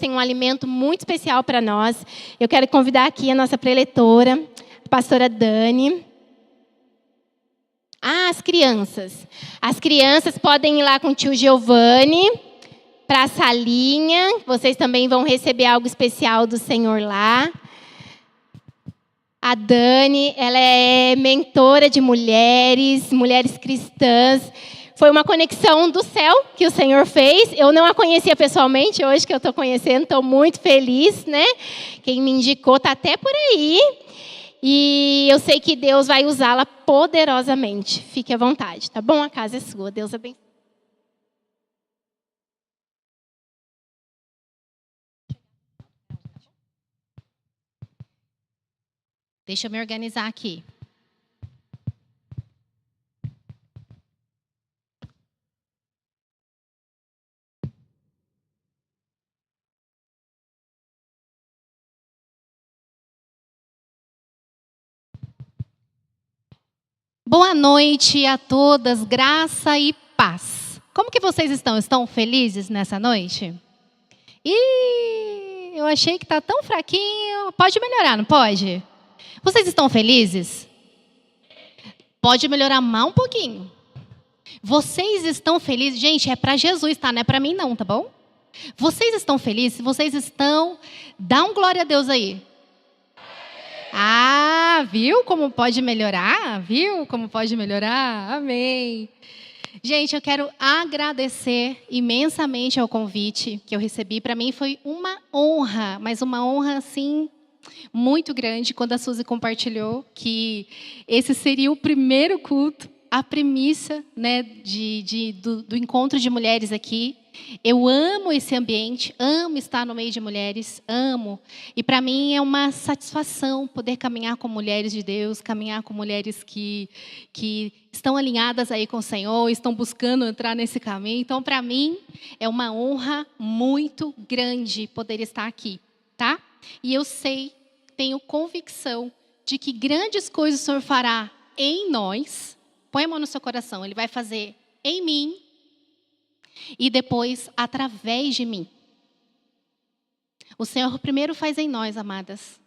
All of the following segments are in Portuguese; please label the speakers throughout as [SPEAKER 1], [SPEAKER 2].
[SPEAKER 1] tem um alimento muito especial para nós. Eu quero convidar aqui a nossa preletora, a pastora Dani. As crianças. As crianças podem ir lá com o tio Giovanni para a salinha. Vocês também vão receber algo especial do Senhor lá. A Dani, ela é mentora de mulheres cristãs. Foi uma conexão do céu que o Senhor fez. Eu não a conhecia pessoalmente, hoje que eu estou conhecendo, estou muito feliz, né? Quem me indicou está até por aí. E eu sei que Deus vai usá-la poderosamente. Fique à vontade, tá bom? A casa é sua. Deus abençoe.
[SPEAKER 2] Deixa eu me organizar aqui. Boa noite a todas, graça e paz. Como que vocês estão? Estão felizes nessa noite? Eu achei que está tão fraquinho. Pode melhorar, não pode? Vocês estão felizes? Pode melhorar mais um pouquinho. Vocês estão felizes? Gente, é para Jesus, tá? Não é para mim não, tá bom? Vocês estão felizes? Vocês estão... Dá um glória a Deus aí. Viu como pode melhorar? Viu como pode melhorar? Amém. Gente, eu quero agradecer imensamente ao convite que eu recebi. Para mim foi uma honra, mas uma honra assim muito grande quando a Suzy compartilhou que esse seria o primeiro culto, a premissa, né, do encontro de mulheres aqui. Eu amo esse ambiente, amo estar no meio de mulheres, amo. E para mim é uma satisfação poder caminhar com mulheres de Deus, caminhar com mulheres que estão alinhadas aí com o Senhor, estão buscando entrar nesse caminho. Então, para mim, é uma honra muito grande poder estar aqui, tá? E eu sei, tenho convicção de que grandes coisas o Senhor fará em nós. Põe a mão no seu coração, Ele vai fazer em mim e depois através de mim. O Senhor primeiro faz em nós, amadas,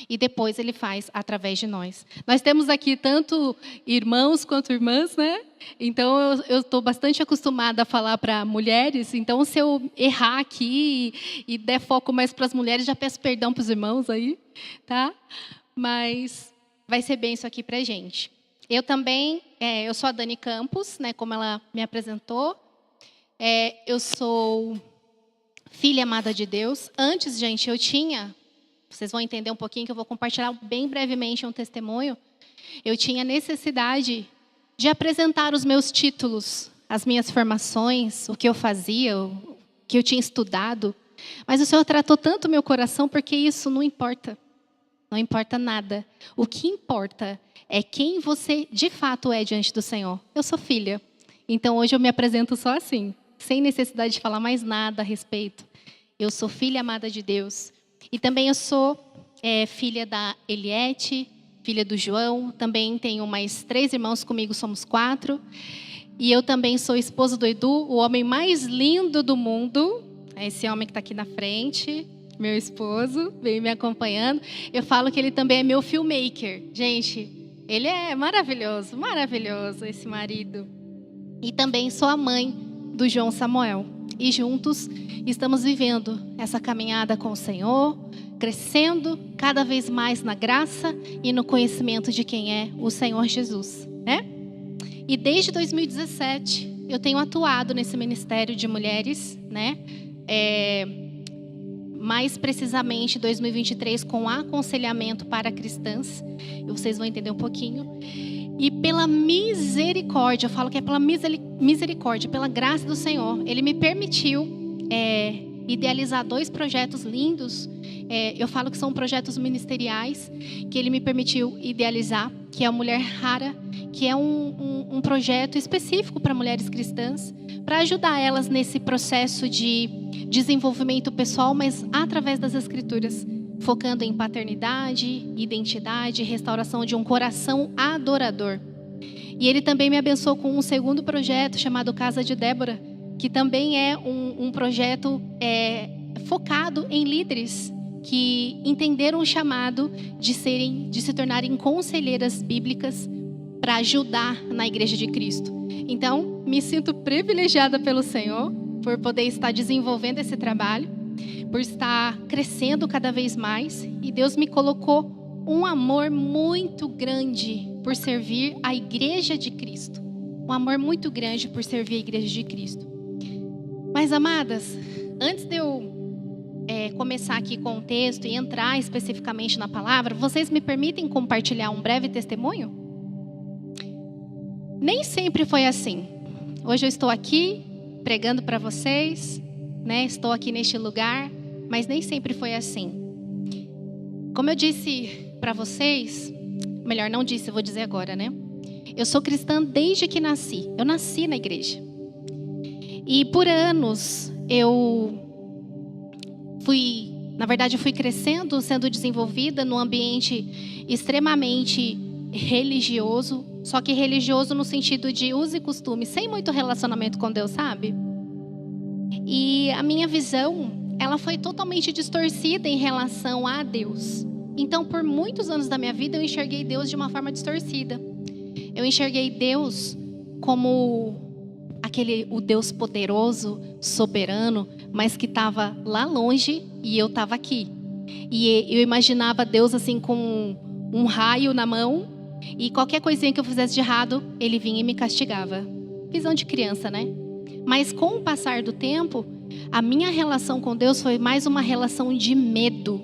[SPEAKER 2] e depois Ele faz através de nós. Nós temos aqui tanto irmãos quanto irmãs, né? Então eu estou bastante acostumada a falar para mulheres, então se eu errar aqui e der foco mais para as mulheres, já peço perdão para os irmãos aí, tá? Mas vai ser bem isso aqui para a gente. Eu também, eu sou a Dani Campos, né, como ela me apresentou. Eu sou filha amada de Deus. Antes, gente, vocês vão entender um pouquinho, que eu vou compartilhar bem brevemente um testemunho. Eu tinha necessidade de apresentar os meus títulos, as minhas formações, o que eu fazia, o que eu tinha estudado. Mas o Senhor tratou tanto o meu coração, porque isso não importa. Não importa nada. O que importa é quem você de fato é diante do Senhor. Eu sou filha. Então hoje eu me apresento só assim, sem necessidade de falar mais nada a respeito. Eu sou filha amada de Deus. E também eu sou filha da Eliette, filha do João. Também tenho mais 3 irmãos comigo, somos 4. E eu também sou esposa do Edu, o homem mais lindo do mundo. É esse homem que está aqui na frente. Meu esposo, veio me acompanhando. Eu falo que ele também é meu filmmaker. Gente, ele é maravilhoso, maravilhoso, esse marido. E também sou a mãe do João Samuel. E juntos estamos vivendo essa caminhada com o Senhor, crescendo cada vez mais na graça e no conhecimento de quem é o Senhor Jesus, né? E desde 2017 eu tenho atuado nesse ministério de mulheres, né? Mais precisamente 2023 com aconselhamento para cristãs. E vocês vão entender um pouquinho. E pela misericórdia, eu falo que é pela misericórdia, pela graça do Senhor, Ele me permitiu idealizar 2 projetos lindos. Eu falo que são projetos ministeriais que Ele me permitiu idealizar, que é a Mulher Rara, que é um projeto específico para mulheres cristãs, para ajudar elas nesse processo de desenvolvimento pessoal, mas através das Escrituras, focando em paternidade, identidade, restauração de um coração adorador. E Ele também me abençoou com um segundo projeto chamado Casa de Débora, que também é um projeto focado em líderes que entenderam o chamado de se tornarem conselheiras bíblicas para ajudar na Igreja de Cristo. Então, me sinto privilegiada pelo Senhor por poder estar desenvolvendo esse trabalho, por estar crescendo cada vez mais. E Deus me colocou um amor muito grande por servir a Igreja de Cristo. Um amor muito grande por servir a Igreja de Cristo. Mas, amadas, antes de eu começar aqui com o texto e entrar especificamente na palavra, vocês me permitem compartilhar um breve testemunho? Nem sempre foi assim. Hoje eu estou aqui pregando para vocês, né? Estou aqui neste lugar, mas nem sempre foi assim. Como eu disse para vocês, melhor não disse, eu vou dizer agora, né? Eu sou cristã desde que nasci. Eu nasci na igreja. E por anos eu fui crescendo, sendo desenvolvida num ambiente extremamente religioso, só que religioso no sentido de uso e costume, sem muito relacionamento com Deus, sabe? E a minha visão, ela foi totalmente distorcida em relação a Deus. Então, por muitos anos da minha vida, eu enxerguei Deus de uma forma distorcida. Eu enxerguei Deus como o Deus poderoso, soberano, mas que estava lá longe e eu estava aqui. E eu imaginava Deus assim com um raio na mão e qualquer coisinha que eu fizesse de errado, ele vinha e me castigava. Visão de criança, né? Mas com o passar do tempo, a minha relação com Deus foi mais uma relação de medo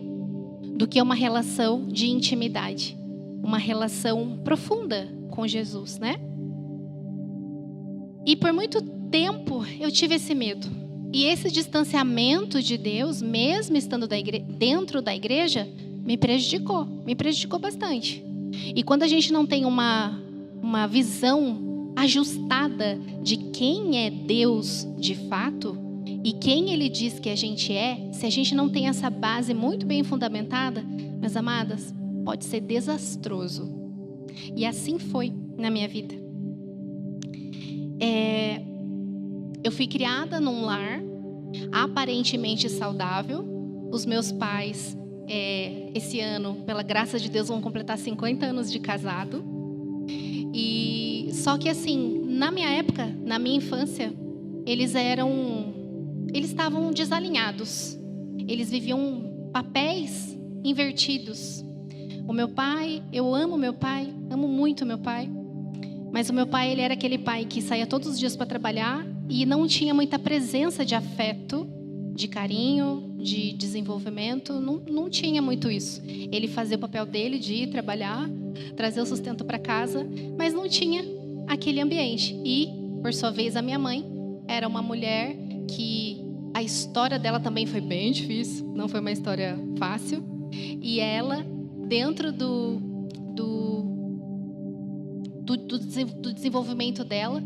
[SPEAKER 2] do que uma relação de intimidade. Uma relação profunda com Jesus, né? E por muito tempo eu tive esse medo. E esse distanciamento de Deus, mesmo estando dentro da igreja, me prejudicou bastante. E quando a gente não tem uma visão ajustada de quem é Deus de fato e quem Ele diz que a gente é, se a gente não tem essa base muito bem fundamentada, minhas amadas, pode ser desastroso. E assim foi na minha vida. Eu fui criada num lar aparentemente saudável. Os meus pais, esse ano, pela graça de Deus, vão completar 50 anos de casado. E só que assim, na minha época, na minha infância, eles estavam desalinhados. Eles viviam papéis invertidos. O meu pai, eu amo meu pai, amo muito meu pai. Mas o meu pai, ele era aquele pai que saía todos os dias para trabalhar e não tinha muita presença de afeto, de carinho, de desenvolvimento. Não tinha muito isso. Ele fazia o papel dele de ir trabalhar, trazer o sustento para casa, mas não tinha aquele ambiente. E, por sua vez, a minha mãe era uma mulher que a história dela também foi bem difícil, não foi uma história fácil. E ela, dentro do desenvolvimento dela,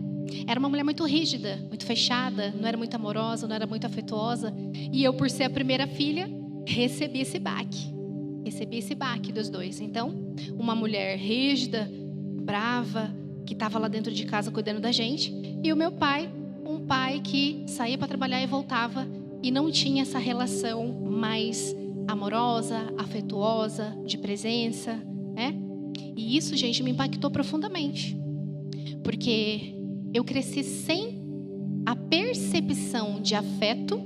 [SPEAKER 2] era uma mulher muito rígida, muito fechada, não era muito amorosa, não era muito afetuosa. E eu, por ser a primeira filha, recebi esse baque dos dois. Então, uma mulher rígida, brava, que estava lá dentro de casa cuidando da gente, e o meu pai, um pai que saía para trabalhar e voltava e não tinha essa relação mais amorosa, afetuosa, de presença, né? E isso, gente, me impactou profundamente. Porque eu cresci sem a percepção de afeto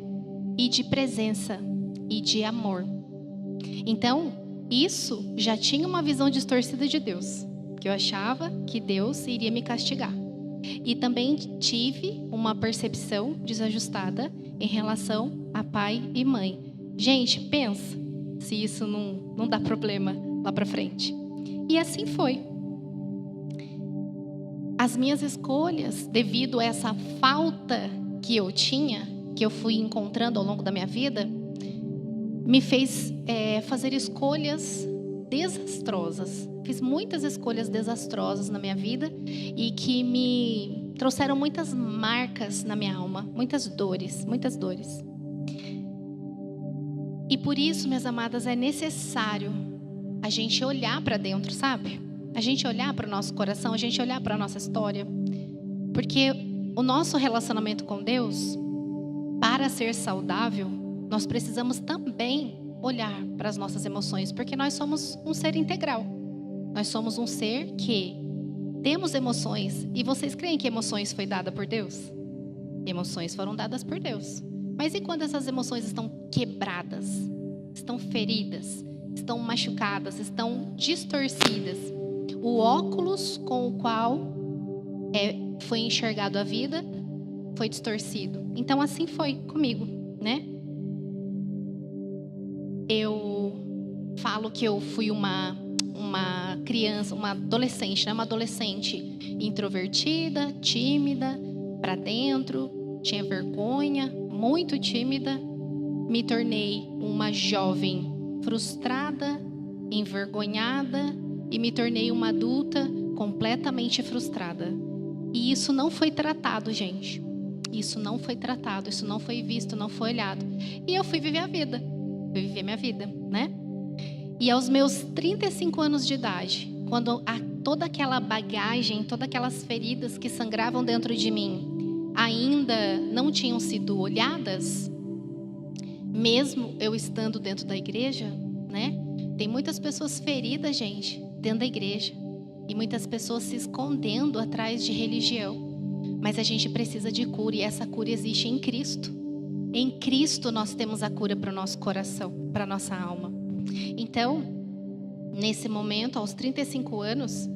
[SPEAKER 2] e de presença e de amor. Então, isso já tinha uma visão distorcida de Deus, que eu achava que Deus iria me castigar. E também tive uma percepção desajustada em relação a pai e mãe. Gente, pensa se isso não dá problema lá para frente. E assim foi. As minhas escolhas, devido a essa falta que eu tinha, que eu fui encontrando ao longo da minha vida, me fez fazer escolhas desastrosas. Fiz muitas escolhas desastrosas na minha vida e que me trouxeram muitas marcas na minha alma, muitas dores. E por isso, minhas amadas, é necessário a gente olhar para dentro, sabe? A gente olhar para o nosso coração, a gente olhar para a nossa história. Porque o nosso relacionamento com Deus, para ser saudável, nós precisamos também olhar para as nossas emoções, porque nós somos um ser integral. Nós somos um ser que temos emoções. E vocês creem que emoções foi dada por Deus? Emoções foram dadas por Deus. Mas e quando essas emoções estão quebradas, estão feridas, estão machucadas, estão distorcidas? O óculos com o qual foi enxergado a vida foi distorcido. Então assim foi comigo, né? Eu falo que eu fui uma criança, uma adolescente, né? Uma adolescente introvertida, tímida, para dentro, tinha vergonha, muito tímida. Me tornei uma jovem frustrada, envergonhada e me tornei uma adulta completamente frustrada. E isso não foi tratado, gente. Isso não foi tratado, isso não foi visto, não foi olhado. E eu fui viver a vida. Fui viver minha vida, né? E aos meus 35 anos de idade, quando toda aquela bagagem, todas aquelas feridas que sangravam dentro de mim ainda não tinham sido olhadas, mesmo eu estando dentro da igreja, né? Tem muitas pessoas feridas, gente, dentro da igreja. E muitas pessoas se escondendo atrás de religião. Mas a gente precisa de cura e essa cura existe em Cristo. Em Cristo nós temos a cura para o nosso coração, para a nossa alma. Então, nesse momento, aos 35 anos,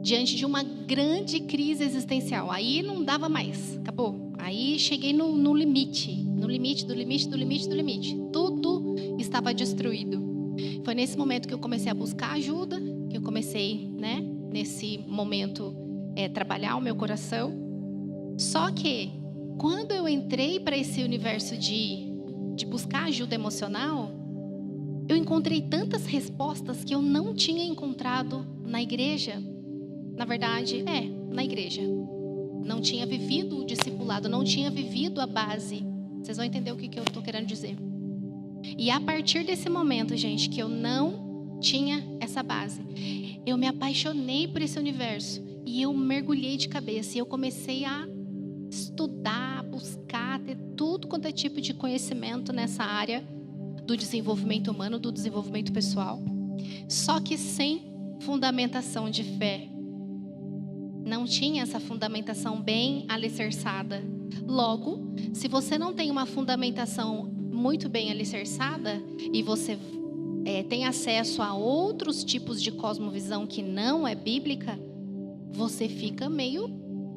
[SPEAKER 2] diante de uma grande crise existencial, aí não dava mais, acabou. Aí cheguei no limite, no limite, do limite, do limite, do limite. Tudo estava destruído. Foi nesse momento que eu comecei a buscar ajuda, que eu comecei, né, nesse momento, trabalhar o meu coração. Só que, quando eu entrei para esse universo de buscar ajuda emocional, eu encontrei tantas respostas que eu não tinha encontrado na igreja. Na verdade, na igreja. Não tinha vivido o discipulado, não tinha vivido a base. Vocês vão entender o que eu estou querendo dizer. E a partir desse momento, gente, que eu não tinha essa base, eu me apaixonei por esse universo. E eu mergulhei de cabeça. E eu comecei a estudar, buscar, ter tudo quanto é tipo de conhecimento nessa área do desenvolvimento humano, do desenvolvimento pessoal. Só que sem fundamentação de fé. Não tinha essa fundamentação bem alicerçada. Logo, se você não tem uma fundamentação muito bem alicerçada e você tem acesso a outros tipos de cosmovisão que não é bíblica, você fica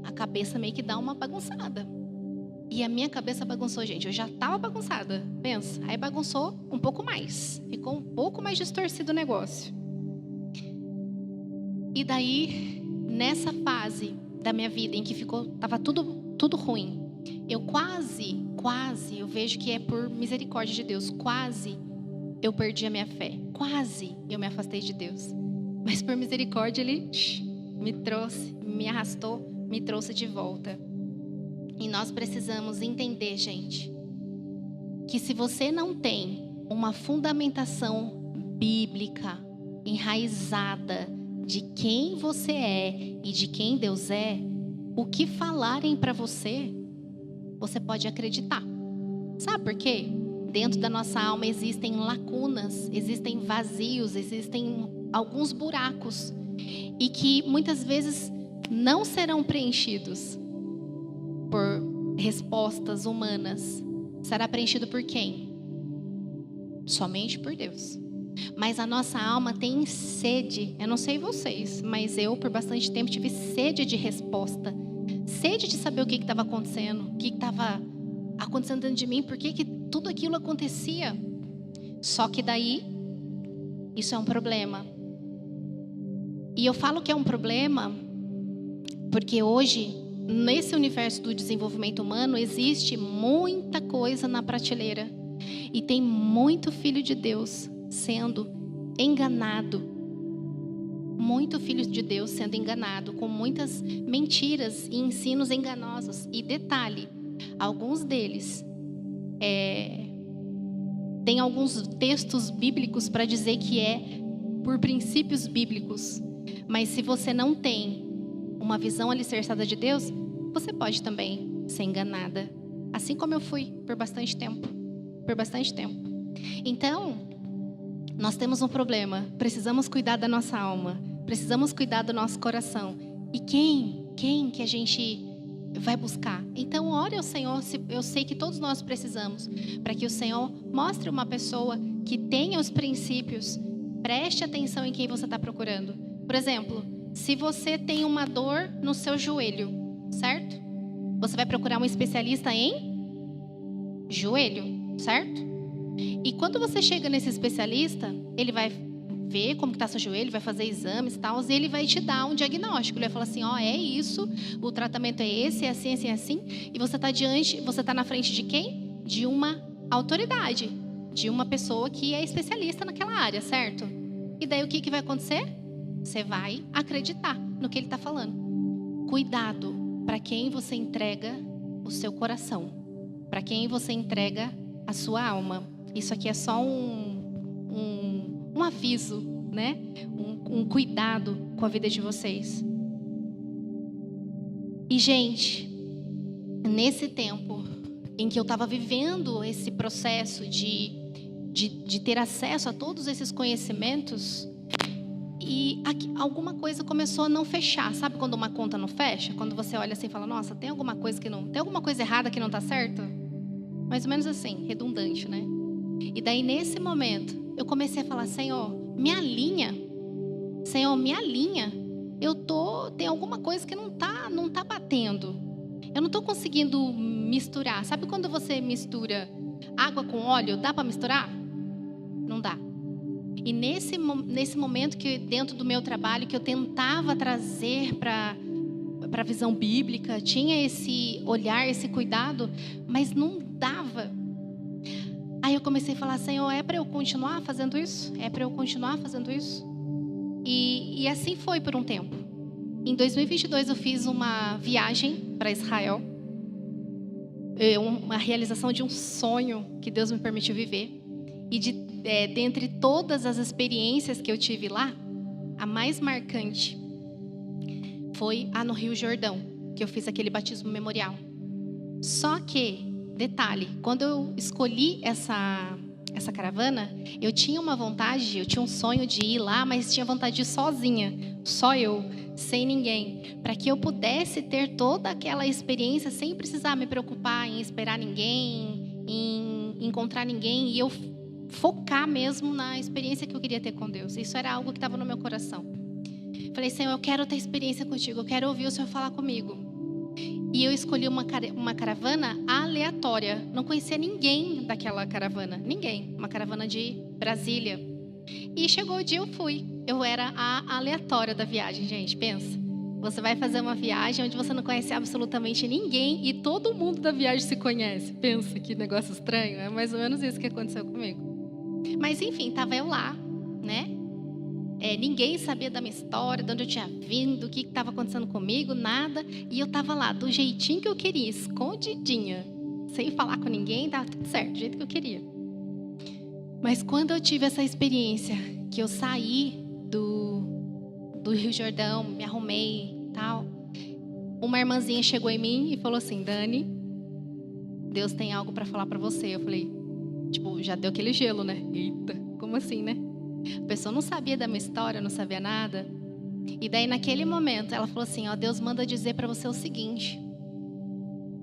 [SPEAKER 2] a cabeça meio que dá uma bagunçada. E a minha cabeça bagunçou, gente. Eu já estava bagunçada, pensa. Aí bagunçou um pouco mais. Ficou um pouco mais distorcido o negócio. E daí, nessa fase da minha vida em que estava tudo ruim, eu quase, eu vejo que é por misericórdia de Deus, quase eu perdi a minha fé. Quase eu me afastei de Deus. Mas por misericórdia Ele me trouxe, me arrastou, me trouxe de volta. E nós precisamos entender, gente, que se você não tem uma fundamentação bíblica, enraizada de quem você é e de quem Deus é, o que falarem para você, você pode acreditar. Sabe por quê? Dentro da nossa alma existem lacunas, existem vazios, existem alguns buracos e que muitas vezes não serão preenchidos por respostas humanas. Será preenchido por quem? Somente por Deus. Mas a nossa alma tem sede. Eu não sei vocês, mas eu por bastante tempo tive sede de resposta. Sede de saber o que estava acontecendo, o que estava acontecendo dentro de mim, por que tudo aquilo acontecia. Só que daí, isso é um problema. E eu falo que é um problema porque hoje, nesse universo do desenvolvimento humano, existe muita coisa na prateleira. E tem muito filho de Deus sendo enganado. Muito filho de Deus sendo enganado com muitas mentiras e ensinos enganosos. E detalhe, alguns deles tem alguns textos bíblicos para dizer que é por princípios bíblicos. Mas se você não tem uma visão alicerçada de Deus, você pode também ser enganada. Assim como eu fui por bastante tempo. por bastante tempo. Então, nós temos um problema. Precisamos cuidar da nossa alma. Precisamos cuidar do nosso coração. E quem que a gente vai buscar? Então, ore ao Senhor. Eu sei que todos nós precisamos, para que o Senhor mostre uma pessoa que tenha os princípios. Preste atenção em quem você está procurando. Por exemplo, se você tem uma dor no seu joelho, certo? Você vai procurar um especialista em joelho, certo? E quando você chega nesse especialista, ele vai ver como está seu joelho, vai fazer exames e tal, e ele vai te dar um diagnóstico. Ele vai falar assim, é isso, o tratamento é esse, é assim, assim, assim. E você está na frente de quem? De uma autoridade, de uma pessoa que é especialista naquela área, certo? E daí o que vai acontecer? Você vai acreditar no que ele está falando. Cuidado para quem você entrega o seu coração, para quem você entrega a sua alma. Isso aqui é só um aviso, né? Um cuidado com a vida de vocês. E, gente, nesse tempo em que eu estava vivendo esse processo de ter acesso a todos esses conhecimentos, e alguma coisa começou a não fechar. Sabe quando uma conta não fecha? Quando você olha assim e fala, nossa, tem alguma coisa errada que não está certo? Mais ou menos assim, redundante, né? E daí, nesse momento, eu comecei a falar, Senhor, me alinha. Senhor, me alinha. Tem alguma coisa que não tá batendo. Eu não estou conseguindo misturar. Sabe quando você mistura água com óleo? Dá para misturar? Não dá. E nesse momento que dentro do meu trabalho, que eu tentava trazer para a visão bíblica, tinha esse olhar, esse cuidado, mas não dava. Aí eu comecei a falar, Senhor, é para eu continuar fazendo isso? É para eu continuar fazendo isso? E assim foi por um tempo. Em 2022 eu fiz uma viagem para Israel. Uma realização de um sonho que Deus me permitiu viver. E dentre todas as experiências que eu tive lá, a mais marcante foi a no Rio Jordão, que eu fiz aquele batismo memorial. Só que, detalhe, quando eu escolhi essa caravana, eu tinha um sonho de ir lá, mas tinha vontade de ir sozinha, só eu, sem ninguém, para que eu pudesse ter toda aquela experiência sem precisar me preocupar em esperar ninguém, em encontrar ninguém, e eu focar mesmo na experiência que eu queria ter com Deus. Isso era algo que estava no meu coração. Falei, Senhor, eu quero ter experiência contigo, eu quero ouvir o Senhor falar comigo. E eu escolhi uma caravana aleatória. Não conhecia ninguém daquela caravana. Ninguém. Uma caravana de Brasília. E chegou o dia, eu fui. Eu era a aleatória da viagem, gente. Pensa. Você vai fazer uma viagem onde você não conhece absolutamente ninguém e todo mundo da viagem se conhece. Pensa, que negócio estranho. É mais ou menos isso que aconteceu comigo. Mas enfim, estava eu lá, né? Ninguém sabia da minha história, de onde eu tinha vindo, o que estava acontecendo comigo, nada. E eu estava lá, do jeitinho que eu queria, escondidinha, sem falar com ninguém, estava tudo certo, do jeito que eu queria. Mas quando eu tive essa experiência, que eu saí do Rio Jordão, me arrumei e tal, uma irmãzinha chegou em mim e falou assim, Dani, Deus tem algo para falar para você. Eu falei, já deu aquele gelo, né? Eita, como assim, né? A pessoa não sabia da minha história, não sabia nada. E daí, naquele momento, ela falou assim, Deus manda dizer para você o seguinte,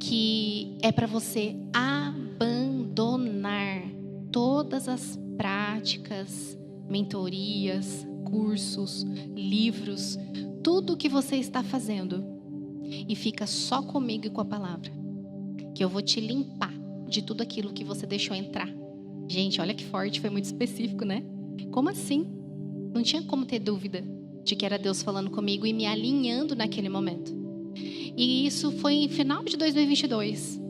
[SPEAKER 2] que é para você abandonar todas as práticas, mentorias, cursos, livros, tudo o que você está fazendo. E fica só comigo e com a palavra. Que eu vou te limpar de tudo aquilo que você deixou entrar. Gente, olha que forte, foi muito específico, né? Como assim? Não tinha como ter dúvida de que era Deus falando comigo e me alinhando naquele momento. E isso foi em final de 2022.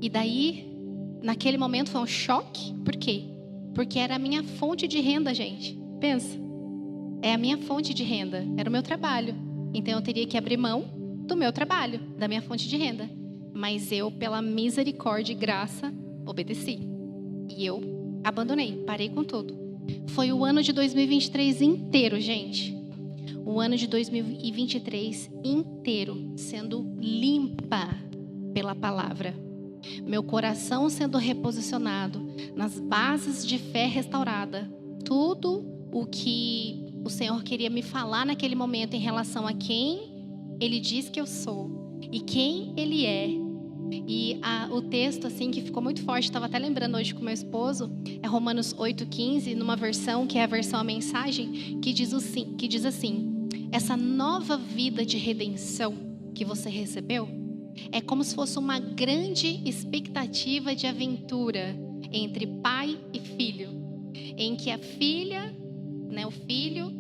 [SPEAKER 2] E daí, naquele momento foi um choque. Por quê? Porque era a minha fonte de renda, gente. Pensa. É a minha fonte de renda. Era o meu trabalho. Então eu teria que abrir mão do meu trabalho, da minha fonte de renda. Mas eu, pela misericórdia e graça, obedeci. E eu abandonei, parei com tudo. Foi o ano de 2023 inteiro, gente. O ano de 2023 inteiro sendo limpa pela palavra. meu coração sendo reposicionado nas bases de fé restaurada, tudo o que o Senhor queria me falar naquele momento em relação a quem Ele diz que eu sou e quem Ele é. E o texto assim que ficou muito forte, estava até lembrando hoje com meu esposo, é Romanos 8,15, numa versão que é a versão A Mensagem, que diz assim: essa nova vida de redenção que você recebeu é como se fosse uma grande expectativa de aventura entre pai e filho, em que a filha, né, o filho,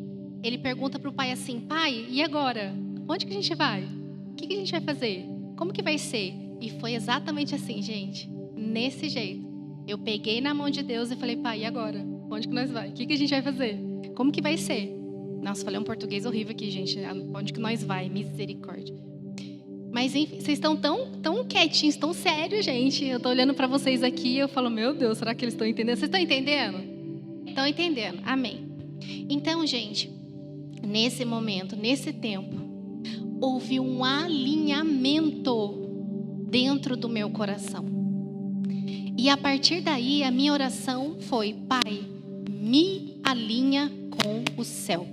[SPEAKER 2] ele pergunta para o pai assim: pai, e agora? Onde que a gente vai? O que a gente vai fazer? Como que vai ser? E foi exatamente assim, gente, nesse jeito. Eu peguei na mão de Deus e falei: pai, e agora? Onde que nós vai? O que a gente vai fazer? Como que vai ser? Nossa, falei um português horrível aqui, gente. Onde que nós vai? Misericórdia. Mas enfim, vocês estão tão quietinhos, tão sérios, gente. Eu tô olhando para vocês aqui e eu falo: meu Deus, será que eles estão entendendo? Vocês estão entendendo? Estão entendendo? Amém. Então, gente, nesse momento, nesse tempo, houve um alinhamento dentro do meu coração. E a partir daí, a minha oração foi: pai, me alinha com o céu.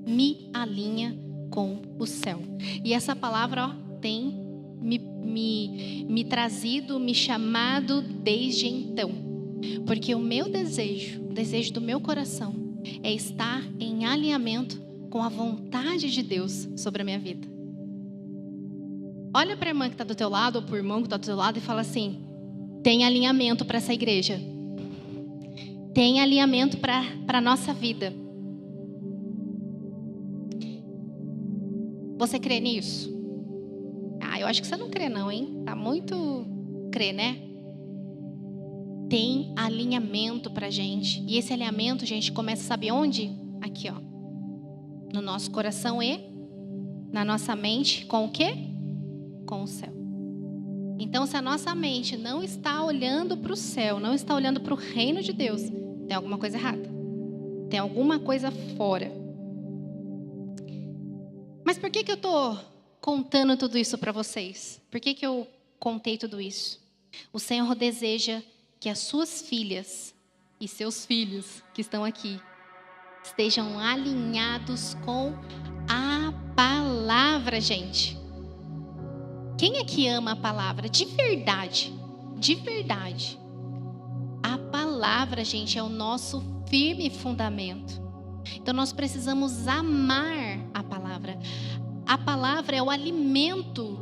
[SPEAKER 2] Me alinha com o céu. E essa palavra tem me trazido, me chamado desde então. Porque o meu desejo, o desejo do meu coração, é estar em alinhamento com a vontade de Deus sobre a minha vida. Olha para a irmã que está do teu lado, ou para o irmão que está do teu lado, e fala assim: tem alinhamento para essa igreja. Tem alinhamento para a nossa vida. Você crê nisso? Eu acho que você não crê não, hein? Tá muito crê, né? Tem alinhamento pra gente. E esse alinhamento, gente, começa, sabe onde? Aqui, ó. No nosso coração e na nossa mente. Com o quê? Com o céu. Então, se a nossa mente não está olhando para o céu, não está olhando para o reino de Deus, tem alguma coisa errada. Tem alguma coisa fora. Mas por que eu estou contando tudo isso para vocês? Por que eu contei tudo isso? O Senhor deseja que as suas filhas e seus filhos que estão aqui estejam alinhados com a palavra, gente. Quem é que ama a palavra? De verdade. De verdade. A palavra, gente, é o nosso firme fundamento. Então nós precisamos amar a palavra. A palavra é o alimento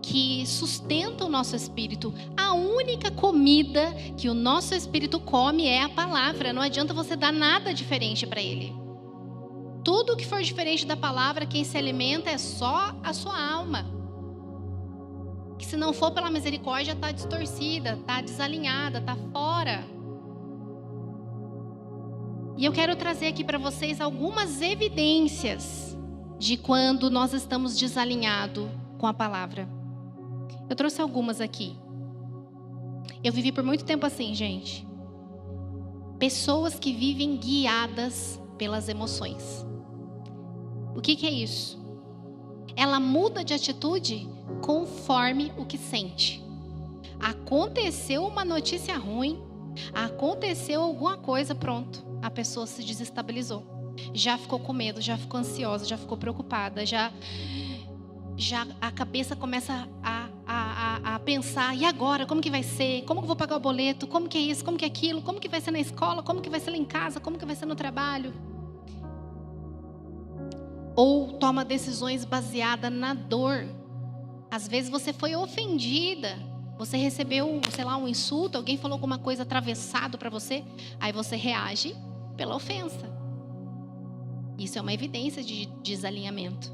[SPEAKER 2] que sustenta o nosso espírito. A única comida que o nosso espírito come é a palavra. Não adianta você dar nada diferente para ele. Tudo que for diferente da palavra, quem se alimenta é só a sua alma. Que se não for pela misericórdia, está distorcida, está desalinhada, está fora. E eu quero trazer aqui para vocês algumas evidências de quando nós estamos desalinhados com a palavra. Eu trouxe algumas aqui. Eu vivi por muito tempo assim, gente. Pessoas que vivem guiadas pelas emoções. O que é isso? Ela muda de atitude conforme o que sente. Aconteceu uma notícia ruim, aconteceu alguma coisa, pronto. A pessoa se desestabilizou. Já ficou com medo, já ficou ansiosa, já ficou preocupada, já a cabeça começa a pensar: e agora? Como que vai ser? Como que eu vou pagar o boleto? Como que é isso? Como que é aquilo? Como que vai ser na escola? Como que vai ser lá em casa? Como que vai ser no trabalho? Ou toma decisões baseadas na dor. Às vezes você foi ofendida, você recebeu, sei lá, um insulto, alguém falou alguma coisa atravessado para você, aí você reage pela ofensa. Isso é uma evidência de desalinhamento.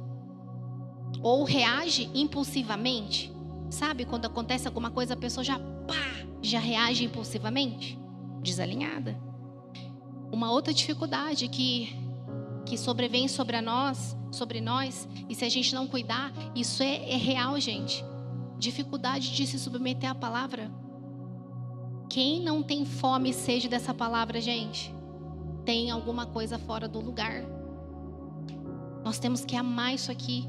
[SPEAKER 2] Ou reage impulsivamente. Sabe, quando acontece alguma coisa, a pessoa já reage impulsivamente. Desalinhada. Uma outra dificuldade que sobrevém sobre nós, e se a gente não cuidar, isso é real, gente. Dificuldade de se submeter à palavra. Quem não tem fome e sede dessa palavra, gente, tem alguma coisa fora do lugar. Nós temos que amar isso aqui.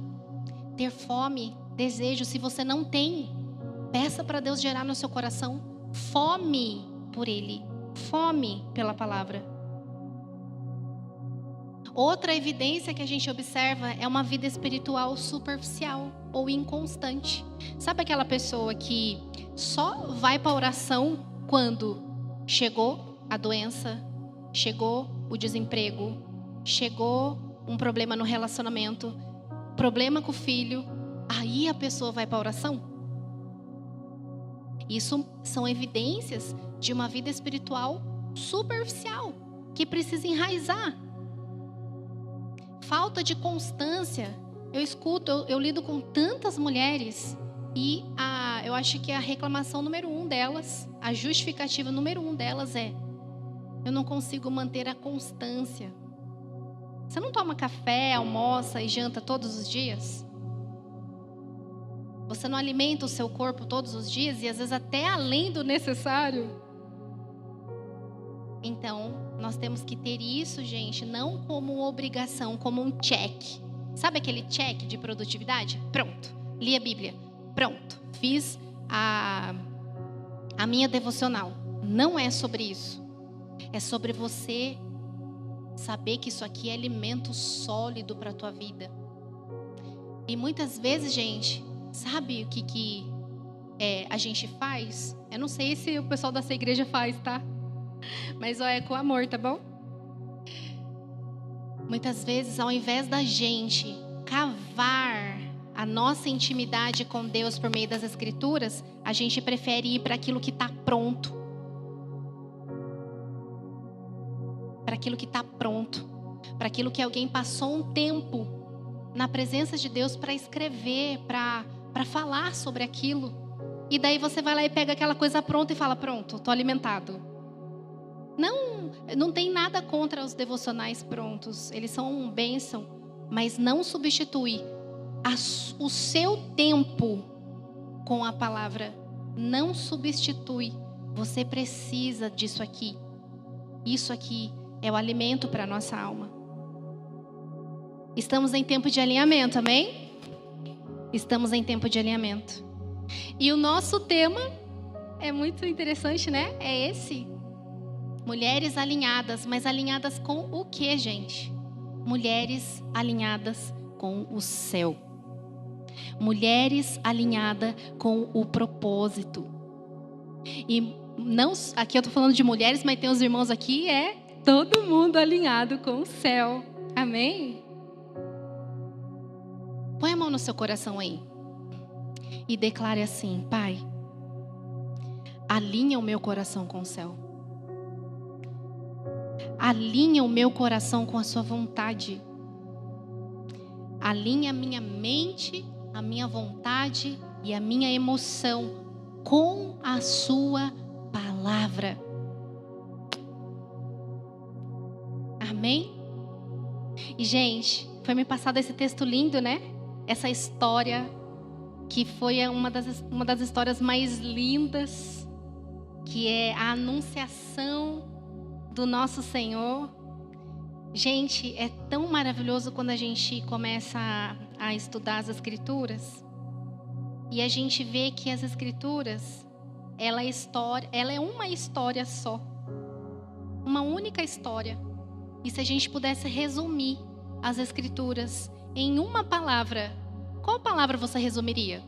[SPEAKER 2] Ter fome, desejo. Se você não tem, Peça para Deus gerar no seu coração fome por Ele, fome pela palavra. Outra evidência que a gente observa é uma vida espiritual superficial ou inconstante. Sabe aquela pessoa que só vai para a oração quando chegou a doença, chegou o desemprego, chegou um problema no relacionamento, problema com o filho, aí a pessoa vai para a oração? Isso são evidências de uma vida espiritual superficial, que precisa enraizar. Falta de constância. Eu lido com tantas mulheres e eu acho que a reclamação número 1 delas, a justificativa número 1 delas é: eu não consigo manter a constância. Você não toma café, almoça e janta todos os dias? Você não alimenta o seu corpo todos os dias e às vezes até além do necessário? Então, nós temos que ter isso, gente, não como uma obrigação, como um check. Sabe aquele check de produtividade? Pronto, li a Bíblia. Pronto, fiz a minha devocional. Não é sobre isso. É sobre você saber que isso aqui é alimento sólido para a tua vida. E muitas vezes, gente, sabe o que a gente faz? Eu não sei se o pessoal dessa igreja faz, tá? Mas é com amor, tá bom? Muitas vezes, ao invés da gente cavar a nossa intimidade com Deus por meio das Escrituras, a gente prefere ir para aquilo que está pronto. Para aquilo que está pronto. Para aquilo que alguém passou um tempo na presença de Deus para escrever, para falar sobre aquilo. E daí você vai lá e pega aquela coisa pronta e fala: pronto, estou alimentado. Não tem nada contra os devocionais prontos. Eles são uma bênção, mas não substitui o seu tempo com a palavra. Não substitui. Você precisa disso aqui. Isso aqui é o alimento para a nossa alma. Estamos em tempo de alinhamento, amém? Estamos em tempo de alinhamento. E o nosso tema é muito interessante, né? É esse. Mulheres alinhadas, mas alinhadas com o que, gente? Mulheres alinhadas com o céu. Mulheres alinhadas com o propósito. E não, aqui eu estou falando de mulheres, mas tem os irmãos aqui, todo mundo alinhado com o céu. Amém? Põe a mão no seu coração aí. E declare assim: Pai, alinha o meu coração com o céu. Alinha o meu coração com a sua vontade. Alinha a minha mente, a minha vontade e a minha emoção com a sua palavra. Amém? E, gente, foi me passado esse texto lindo, né? Essa história que foi uma das histórias mais lindas, que é a anunciação do nosso Senhor. Gente, é tão maravilhoso quando a gente começa a estudar as Escrituras e a gente vê que as Escrituras, ela é uma história só, uma única história. E se a gente pudesse resumir as Escrituras em uma palavra, qual palavra você resumiria?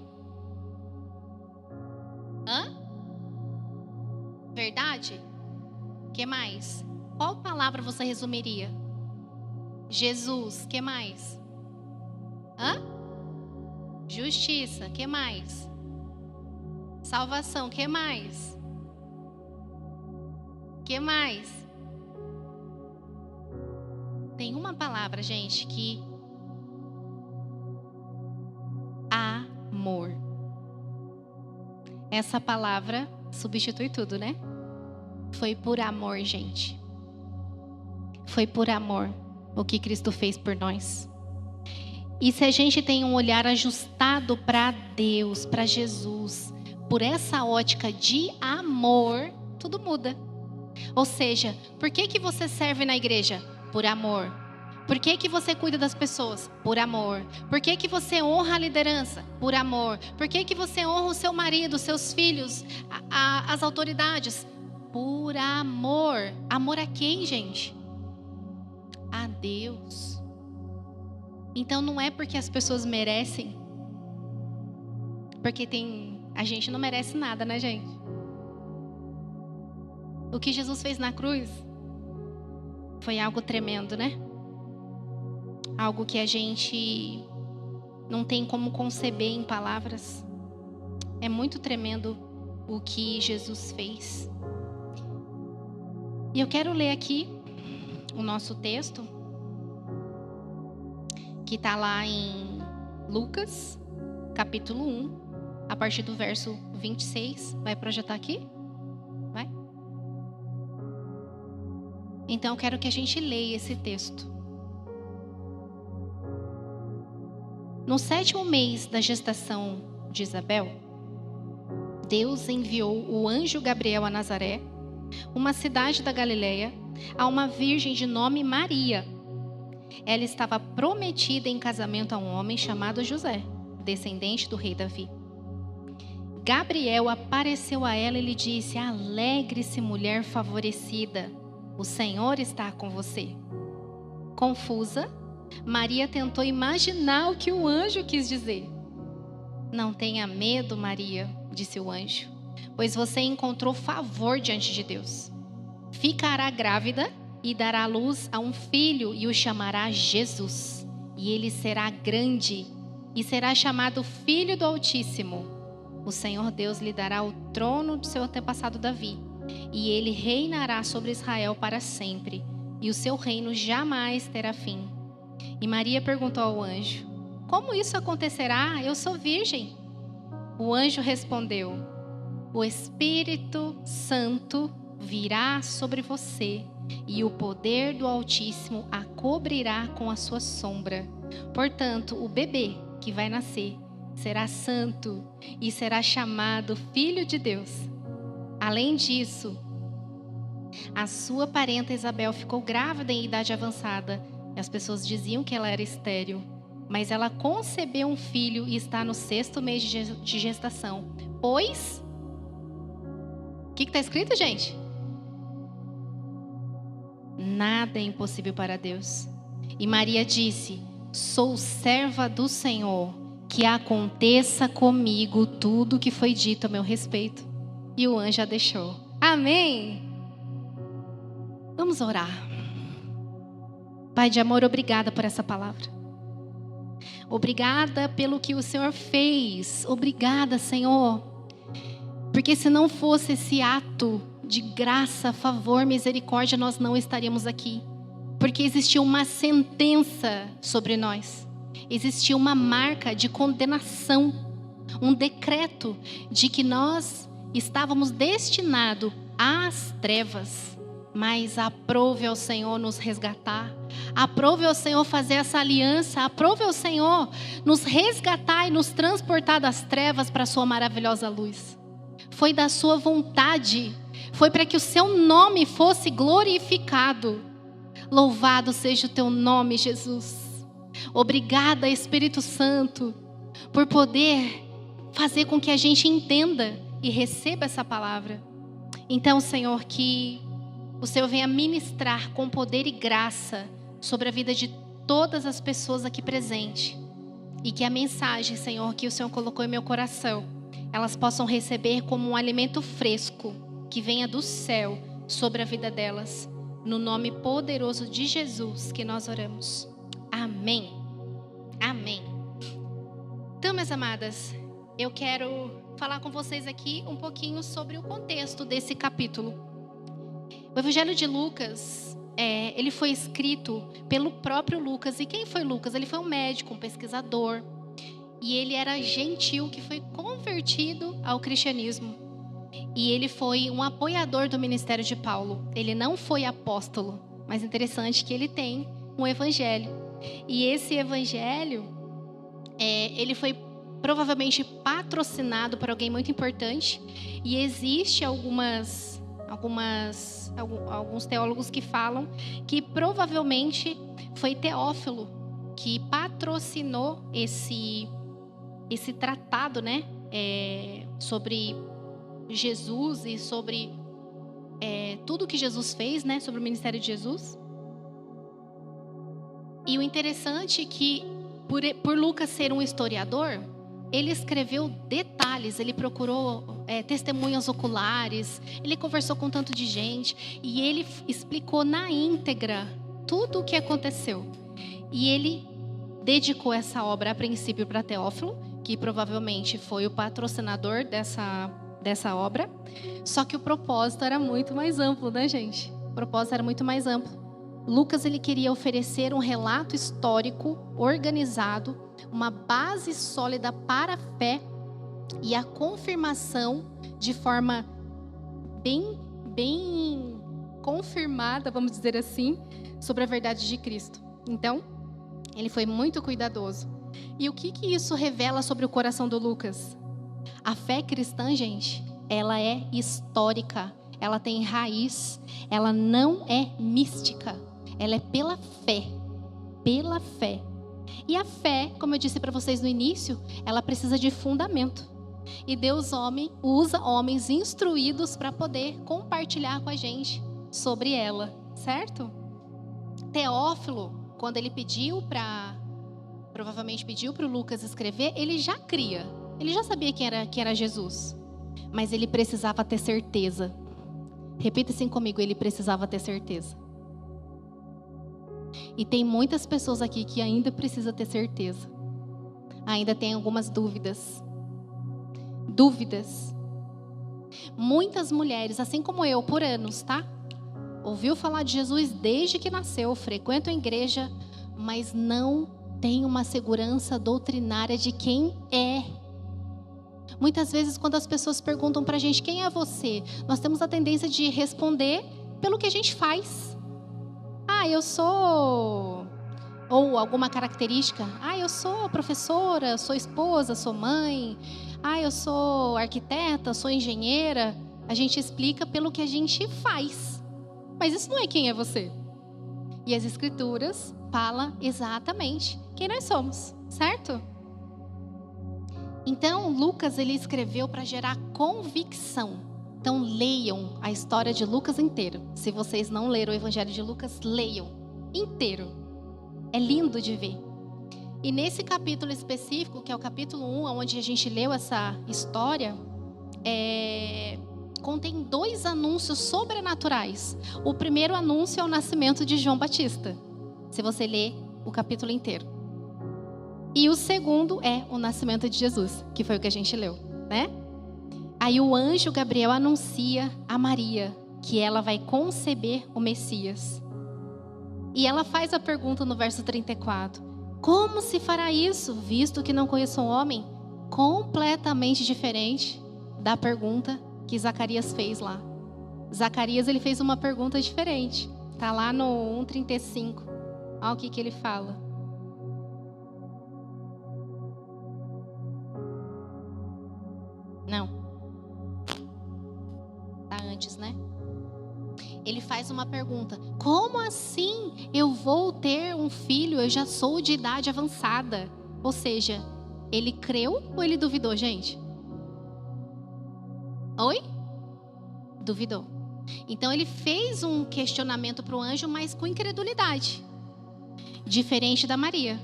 [SPEAKER 2] Verdade? Que mais? Qual palavra você resumiria? Jesus. Que mais? Justiça. Que mais? Salvação. Que mais? Que mais? Tem uma palavra, gente, que amor. Essa palavra substitui tudo, né? Foi por amor, gente. Foi por amor o que Cristo fez por nós. E se a gente tem um olhar ajustado para Deus, para Jesus, por essa ótica de amor, tudo muda. Ou seja, por que você serve na igreja? Por amor. Por que você cuida das pessoas? Por amor. Por que você honra a liderança? Por amor. Por que você honra o seu marido, os seus filhos, as autoridades? Por amor. Amor a quem, gente? A Deus. Então não é porque as pessoas merecem. Porque a gente não merece nada, né, gente? O que Jesus fez na cruz foi algo tremendo, né? Algo que a gente não tem como conceber em palavras. É muito tremendo o que Jesus fez. E eu quero ler aqui o nosso texto, que está lá em Lucas, capítulo 1, a partir do verso 26. Vai projetar aqui? Vai? Então eu quero que a gente leia esse texto. No 7º mês da gestação de Isabel, Deus enviou o anjo Gabriel a Nazaré, uma cidade da Galileia, a uma virgem de nome Maria. Ela estava prometida em casamento a um homem chamado José, descendente do rei Davi. Gabriel apareceu a ela e lhe disse: alegre-se, mulher favorecida, o Senhor está com você. Confusa, Maria tentou imaginar o que o anjo quis dizer. Não tenha medo, Maria, disse o anjo, pois você encontrou favor diante de Deus. Ficará grávida e dará à luz a um filho e o chamará Jesus. E ele será grande e será chamado Filho do Altíssimo. O Senhor Deus lhe dará o trono do seu antepassado Davi, e ele reinará sobre Israel para sempre, e o seu reino jamais terá fim. E Maria perguntou ao anjo: como isso acontecerá? Eu sou virgem. O anjo respondeu: o Espírito Santo virá sobre você, e o poder do Altíssimo a cobrirá com a sua sombra. Portanto, o bebê que vai nascer será santo e será chamado Filho de Deus. Além disso, a sua parenta Isabel ficou grávida em idade avançada. As pessoas diziam que ela era estéril, mas ela concebeu um filho e está no 6º mês de gestação. Pois, o que está escrito, gente? Nada é impossível para Deus. E Maria disse: sou serva do Senhor, que aconteça comigo tudo o que foi dito a meu respeito. E o anjo a deixou. Amém? Vamos orar. Pai de amor, obrigada por essa palavra. Obrigada pelo que o Senhor fez. Obrigada, Senhor. Porque se não fosse esse ato de graça, favor, misericórdia, nós não estaríamos aqui. Porque existia uma sentença sobre nós. Existia uma marca de condenação. Um decreto de que nós estávamos destinados às trevas. Mas aprove ao Senhor nos resgatar. Aprove ao Senhor fazer essa aliança. Aprove ao Senhor nos resgatar e nos transportar das trevas para a sua maravilhosa luz. Foi da sua vontade. Foi para que o seu nome fosse glorificado. Louvado seja o teu nome, Jesus. Obrigada, Espírito Santo, por poder fazer com que a gente entenda e receba essa palavra. Então, Senhor, que o Senhor venha ministrar com poder e graça sobre a vida de todas as pessoas aqui presentes. E que a mensagem, Senhor, que o Senhor colocou em meu coração, elas possam receber como um alimento fresco, que venha do céu sobre a vida delas. No nome poderoso de Jesus que nós oramos. Amém. Amém. Então, minhas amadas, eu quero falar com vocês aqui um pouquinho sobre o contexto desse capítulo. O Evangelho de Lucas, ele foi escrito pelo próprio Lucas. E quem foi Lucas? Ele foi um médico, um pesquisador. E ele era gentil que foi convertido ao cristianismo. E ele foi um apoiador do ministério de Paulo. Ele não foi apóstolo, mas interessante que ele tem um evangelho. E esse evangelho, ele foi provavelmente patrocinado por alguém muito importante. E existe algumas alguns teólogos que falam que provavelmente foi Teófilo que patrocinou esse tratado, né, sobre Jesus e sobre tudo que Jesus fez, né, sobre o ministério de Jesus. E o interessante é que, por Lucas ser um historiador, ele escreveu detalhes, ele procurou testemunhas oculares, ele conversou com tanto de gente e ele explicou na íntegra tudo o que aconteceu. E ele dedicou essa obra a princípio para Teófilo, que provavelmente foi o patrocinador dessa obra. Só que o propósito era muito mais amplo, né, gente? O propósito era muito mais amplo. Lucas, ele queria oferecer um relato histórico organizado, uma base sólida para a fé e a confirmação de forma bem confirmada, vamos dizer assim, sobre a verdade de Cristo. Então, ele foi muito cuidadoso. E o que isso revela sobre o coração do Lucas? A fé cristã, gente, ela é histórica, ela tem raiz, ela não é mística, ela é pela fé, pela fé. E a fé, como eu disse para vocês no início, ela precisa de fundamento. E Deus usa homens instruídos para poder compartilhar com a gente sobre ela, certo? Teófilo, quando ele provavelmente pediu para o Lucas escrever, ele já cria. Ele já sabia quem era Jesus. Mas ele precisava ter certeza. Repita assim comigo, ele precisava ter certeza. E tem muitas pessoas aqui que ainda precisam ter certeza. Ainda tem algumas dúvidas. Muitas mulheres, assim como eu, por anos, tá? Ouviu falar de Jesus desde que nasceu, frequentam a igreja, mas não tem uma segurança doutrinária de quem é. Muitas vezes, quando as pessoas perguntam pra gente quem é você, nós temos a tendência de responder pelo que a gente faz. Eu sou... Ou alguma característica. Eu sou professora, sou esposa, sou mãe. Eu sou arquiteta, sou engenheira. A gente explica pelo que a gente faz. Mas isso não é quem é você. E as Escrituras falam exatamente quem nós somos, certo? Então, Lucas, ele escreveu para gerar convicção. Então, leiam a história de Lucas inteiro. Se vocês não leram o Evangelho de Lucas, leiam inteiro. É lindo de ver. E nesse capítulo específico, que é o capítulo 1, onde a gente leu essa história, contém 2 anúncios sobrenaturais. O primeiro anúncio é o nascimento de João Batista, se você ler o capítulo inteiro. E o segundo é o nascimento de Jesus, que foi o que a gente leu, né? Aí o anjo Gabriel anuncia a Maria que ela vai conceber o Messias. E ela faz a pergunta no verso 34. Como se fará isso, visto que não conheço um homem? Completamente diferente da pergunta que Zacarias fez lá. Zacarias, ele fez uma pergunta diferente. Está lá no 1:35. Olha o que ele fala. Não. Está antes, né? Ele faz uma pergunta. Como assim eu vou ter um filho? Eu já sou de idade avançada. Ou seja, ele creu ou ele duvidou, gente? Oi? Duvidou. Então ele fez um questionamento para o anjo, mas com incredulidade. Diferente da Maria.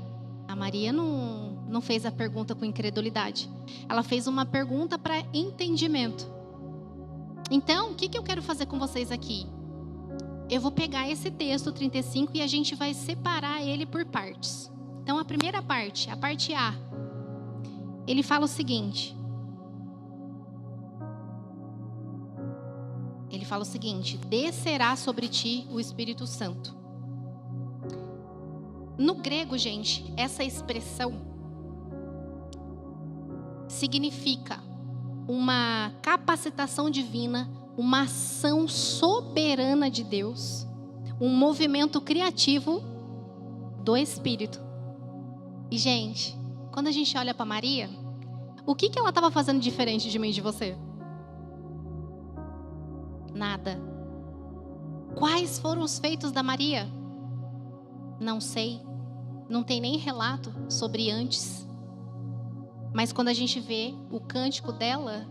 [SPEAKER 2] A Maria não fez a pergunta com incredulidade. Ela fez uma pergunta para entendimento. Então, o que eu quero fazer com vocês aqui? Eu vou pegar esse texto 35 e a gente vai separar ele por partes. Então, a primeira parte, a parte A, ele fala o seguinte. Ele fala o seguinte: descerá sobre ti o Espírito Santo. No grego, gente, essa expressão significa uma capacitação divina, uma ação soberana de Deus, um movimento criativo do Espírito. E, gente, quando a gente olha para Maria, o que ela estava fazendo diferente de mim e de você? Nada. Quais foram os feitos da Maria? Não sei. Não tem nem relato sobre antes. Mas quando a gente vê o cântico dela,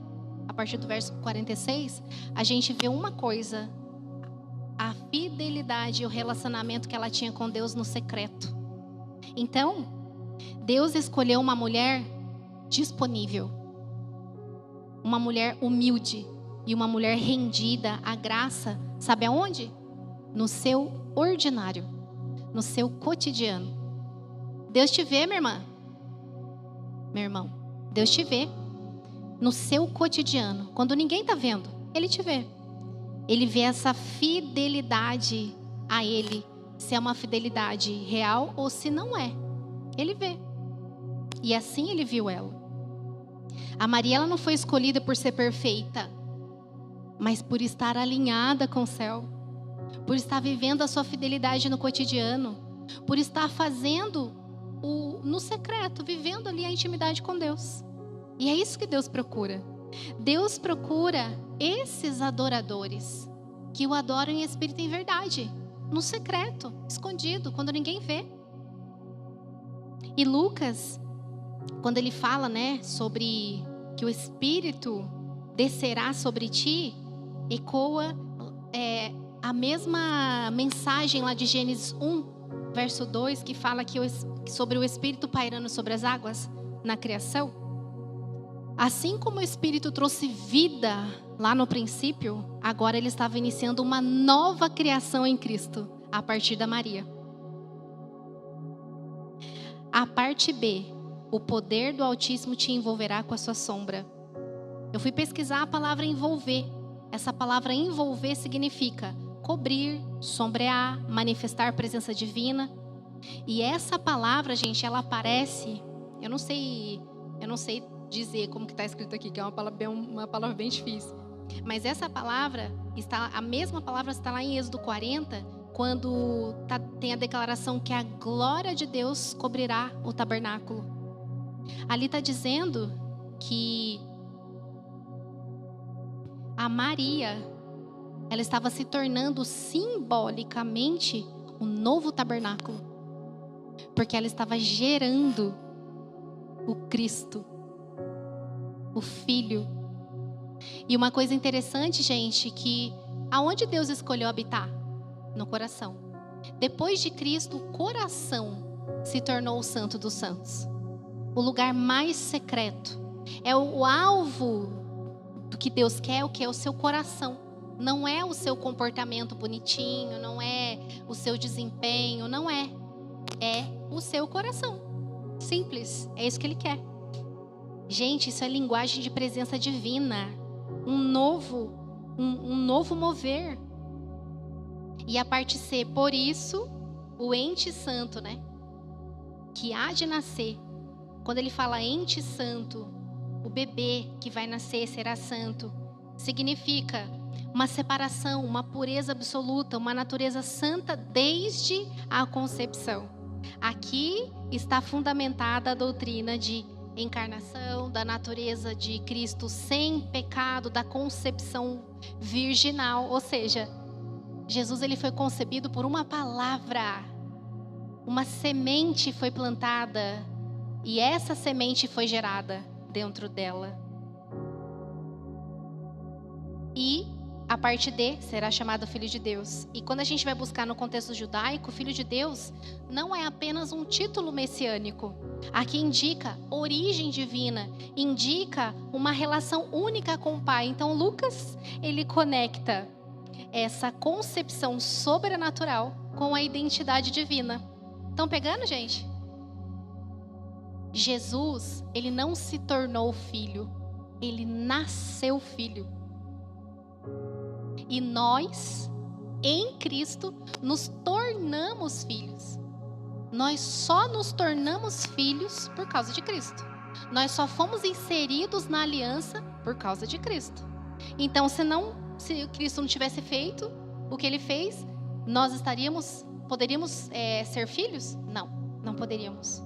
[SPEAKER 2] a partir do verso 46, a gente vê uma coisa: a fidelidade e o relacionamento que ela tinha com Deus no secreto. Então, Deus escolheu uma mulher disponível, uma mulher humilde e uma mulher rendida à graça. Sabe aonde? No seu ordinário, no seu cotidiano. Deus te vê, minha irmã, meu irmão. Deus te vê no seu cotidiano. Quando ninguém está vendo, Ele te vê. Ele vê essa fidelidade a Ele, se é uma fidelidade real ou se não é. Ele vê. E assim Ele viu ela. A Maria, ela não foi escolhida por ser perfeita, mas por estar alinhada com o céu, por estar vivendo a sua fidelidade no cotidiano, por estar fazendo no secreto, vivendo ali a intimidade com Deus. E é isso que Deus procura. Deus procura esses adoradores que o adoram em espírito e em verdade, no secreto, escondido, quando ninguém vê. E Lucas, quando ele fala, sobre que o Espírito descerá sobre ti, ecoa a mesma mensagem lá de Gênesis 1, verso 2, que fala sobre o Espírito pairando sobre as águas na criação. Assim como o Espírito trouxe vida lá no princípio, agora ele estava iniciando uma nova criação em Cristo, a partir da Maria. A parte B, o poder do Altíssimo te envolverá com a sua sombra. Eu fui pesquisar a palavra envolver. Essa palavra envolver significa cobrir, sombrear, manifestar presença divina. E essa palavra, gente, ela aparece, eu não sei dizer como que está escrito aqui, que é uma palavra bem difícil. Mas essa palavra, a mesma palavra está lá em Êxodo 40, quando tem a declaração que a glória de Deus cobrirá o tabernáculo. Ali está dizendo que a Maria, ela estava se tornando simbolicamente o novo tabernáculo, porque ela estava gerando o Cristo, o Filho. E uma coisa interessante, gente, que aonde Deus escolheu habitar? No coração. Depois de Cristo, o coração se tornou o Santo dos Santos, o lugar mais secreto. É o alvo do que Deus quer, o que é o seu coração. Não é o seu comportamento bonitinho, não é o seu desempenho, não é. É o seu coração. Simples, é isso que Ele quer. Gente, isso é linguagem de presença divina. Um novo mover. E a parte C, por isso, o ente santo, que há de nascer. Quando ele fala ente santo, o bebê que vai nascer será santo. Significa uma separação, uma pureza absoluta, uma natureza santa desde a concepção. Aqui está fundamentada a doutrina de encarnação, da natureza de Cristo sem pecado, da concepção virginal. Ou seja, Jesus, ele foi concebido por uma palavra. Uma semente foi plantada e essa semente foi gerada dentro dela. E a parte D será chamado Filho de Deus. E quando a gente vai buscar no contexto judaico, Filho de Deus não é apenas um título messiânico. Aqui indica origem divina, indica uma relação única com o Pai. Então Lucas, ele conecta essa concepção sobrenatural com a identidade divina. Estão pegando, gente? Jesus, ele não se tornou filho, ele nasceu filho. E nós, em Cristo, nos tornamos filhos. Nós só nos tornamos filhos por causa de Cristo. Nós só fomos inseridos na aliança por causa de Cristo. Então, se Cristo não tivesse feito o que Ele fez, nós poderíamos ser filhos? Não poderíamos.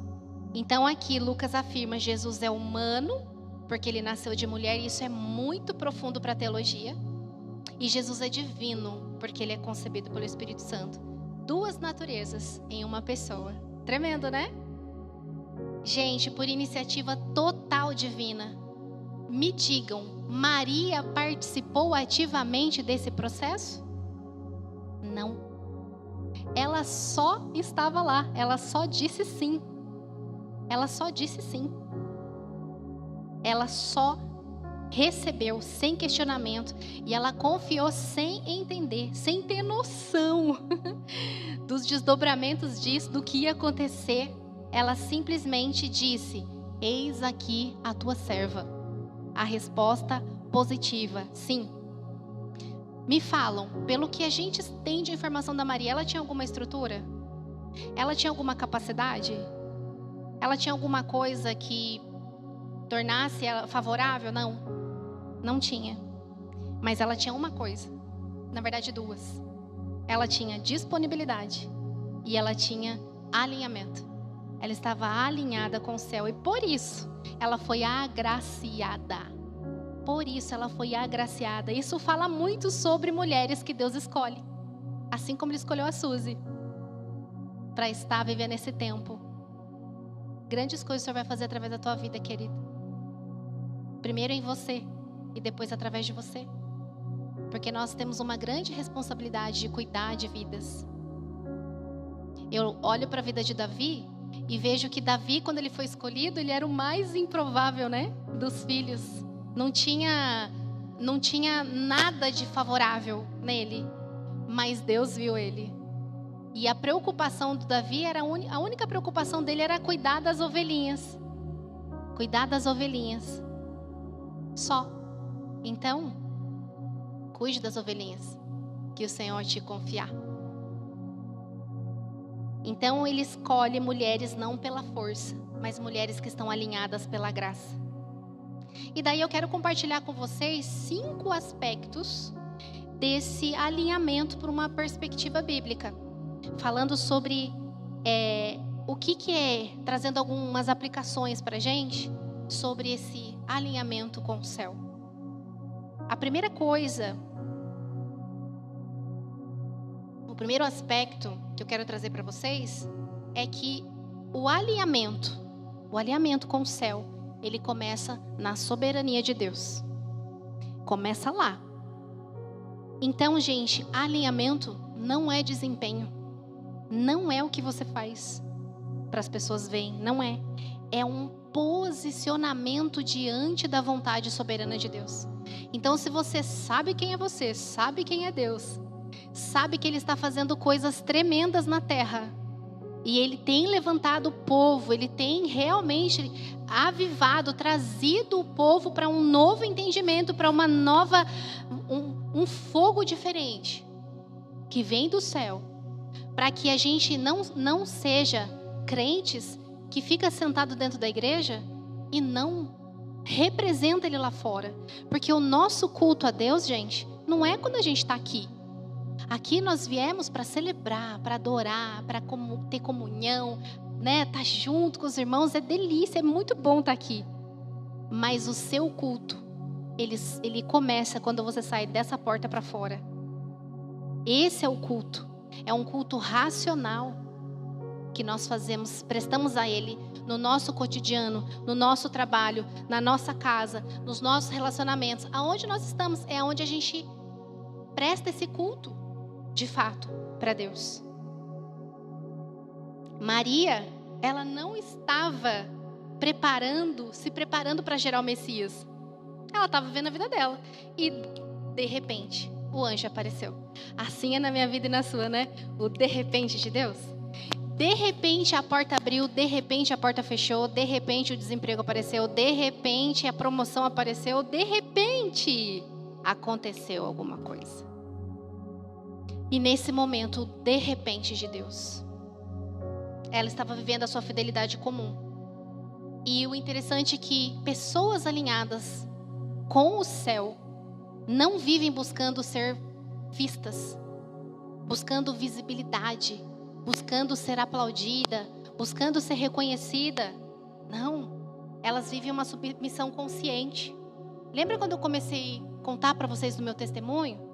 [SPEAKER 2] Então aqui Lucas afirma: Jesus é humano, porque Ele nasceu de mulher, e isso é muito profundo para a teologia. E Jesus é divino, porque ele é concebido pelo Espírito Santo. 2 naturezas em uma pessoa. Tremendo, né? Gente, por iniciativa total divina, me digam, Maria participou ativamente desse processo? Não. Ela só estava lá, ela só disse sim. Ela só disse sim. Ela só recebeu sem questionamento e ela confiou sem entender, sem ter noção dos desdobramentos disso, do que ia acontecer. Ela simplesmente disse: eis aqui a tua serva. A resposta positiva, sim. Me falam, pelo que a gente tem de informação da Maria, ela tinha alguma estrutura? Ela tinha alguma capacidade? Ela tinha alguma coisa que tornasse ela favorável? Não, não tinha. Mas ela tinha uma coisa, na verdade 2. Ela tinha disponibilidade e ela tinha alinhamento. Ela estava alinhada com o céu e por isso ela foi agraciada. Por isso ela foi agraciada. Isso fala muito sobre mulheres que Deus escolhe. Assim como Ele escolheu a Suzy para estar vivendo esse tempo. Grandes coisas o Senhor vai fazer através da tua vida, querida. Primeiro em você e depois através de você. Porque nós temos uma grande responsabilidade de cuidar de vidas. Eu olho para a vida de Davi e vejo que Davi, quando ele foi escolhido, ele era o mais improvável, né, dos filhos. Não tinha nada de favorável nele, mas Deus viu ele. E a preocupação do Davi era a única preocupação dele era cuidar das ovelhinhas. Cuidar das ovelhinhas. Só. Então, cuide das ovelhinhas que o Senhor te confiar. Então ele escolhe mulheres não pela força, mas mulheres que estão alinhadas pela graça. E daí eu quero compartilhar com vocês 5 aspectos desse alinhamento por uma perspectiva bíblica. Falando sobre o que é, trazendo algumas aplicações para a gente sobre esse alinhamento com o céu. A primeira coisa, o primeiro aspecto que eu quero trazer para vocês é que o alinhamento com o céu, ele começa na soberania de Deus. Começa lá. Então, gente, alinhamento não é desempenho. Não é o que você faz para as pessoas verem, não é. É um posicionamento diante da vontade soberana de Deus. Então, se você sabe quem é você, sabe quem é Deus, sabe que Ele está fazendo coisas tremendas na terra, e Ele tem levantado o povo, Ele tem realmente avivado, trazido o povo para um novo entendimento, para uma nova, um fogo diferente, que vem do céu, para que a gente não seja crentes que fica sentado dentro da igreja e não representa Ele lá fora. Porque o nosso culto a Deus, gente, não é quando a gente está aqui. Aqui nós viemos para celebrar, para adorar, para ter comunhão, né? Tá junto com os irmãos, é delícia, é muito bom estar aqui. Mas o seu culto, ele começa quando você sai dessa porta para fora. Esse é o culto. É um culto racional que nós fazemos, prestamos a Ele no nosso cotidiano, no nosso trabalho, na nossa casa, nos nossos relacionamentos. Aonde nós estamos é onde a gente presta esse culto, de fato, para Deus. Maria, ela não estava se preparando para gerar o Messias. Ela estava vivendo a vida dela. E, de repente, o anjo apareceu. Assim é na minha vida e na sua, né? O de repente de Deus. De repente a porta abriu, de repente a porta fechou, de repente o desemprego apareceu, de repente a promoção apareceu, de repente aconteceu alguma coisa. E nesse momento, de repente de Deus, ela estava vivendo a sua fidelidade comum. E o interessante é que pessoas alinhadas com o céu não vivem buscando ser vistas, buscando visibilidade, buscando ser aplaudida, buscando ser reconhecida. Não, elas vivem uma submissão consciente. Lembra quando eu comecei a contar para vocês do meu testemunho?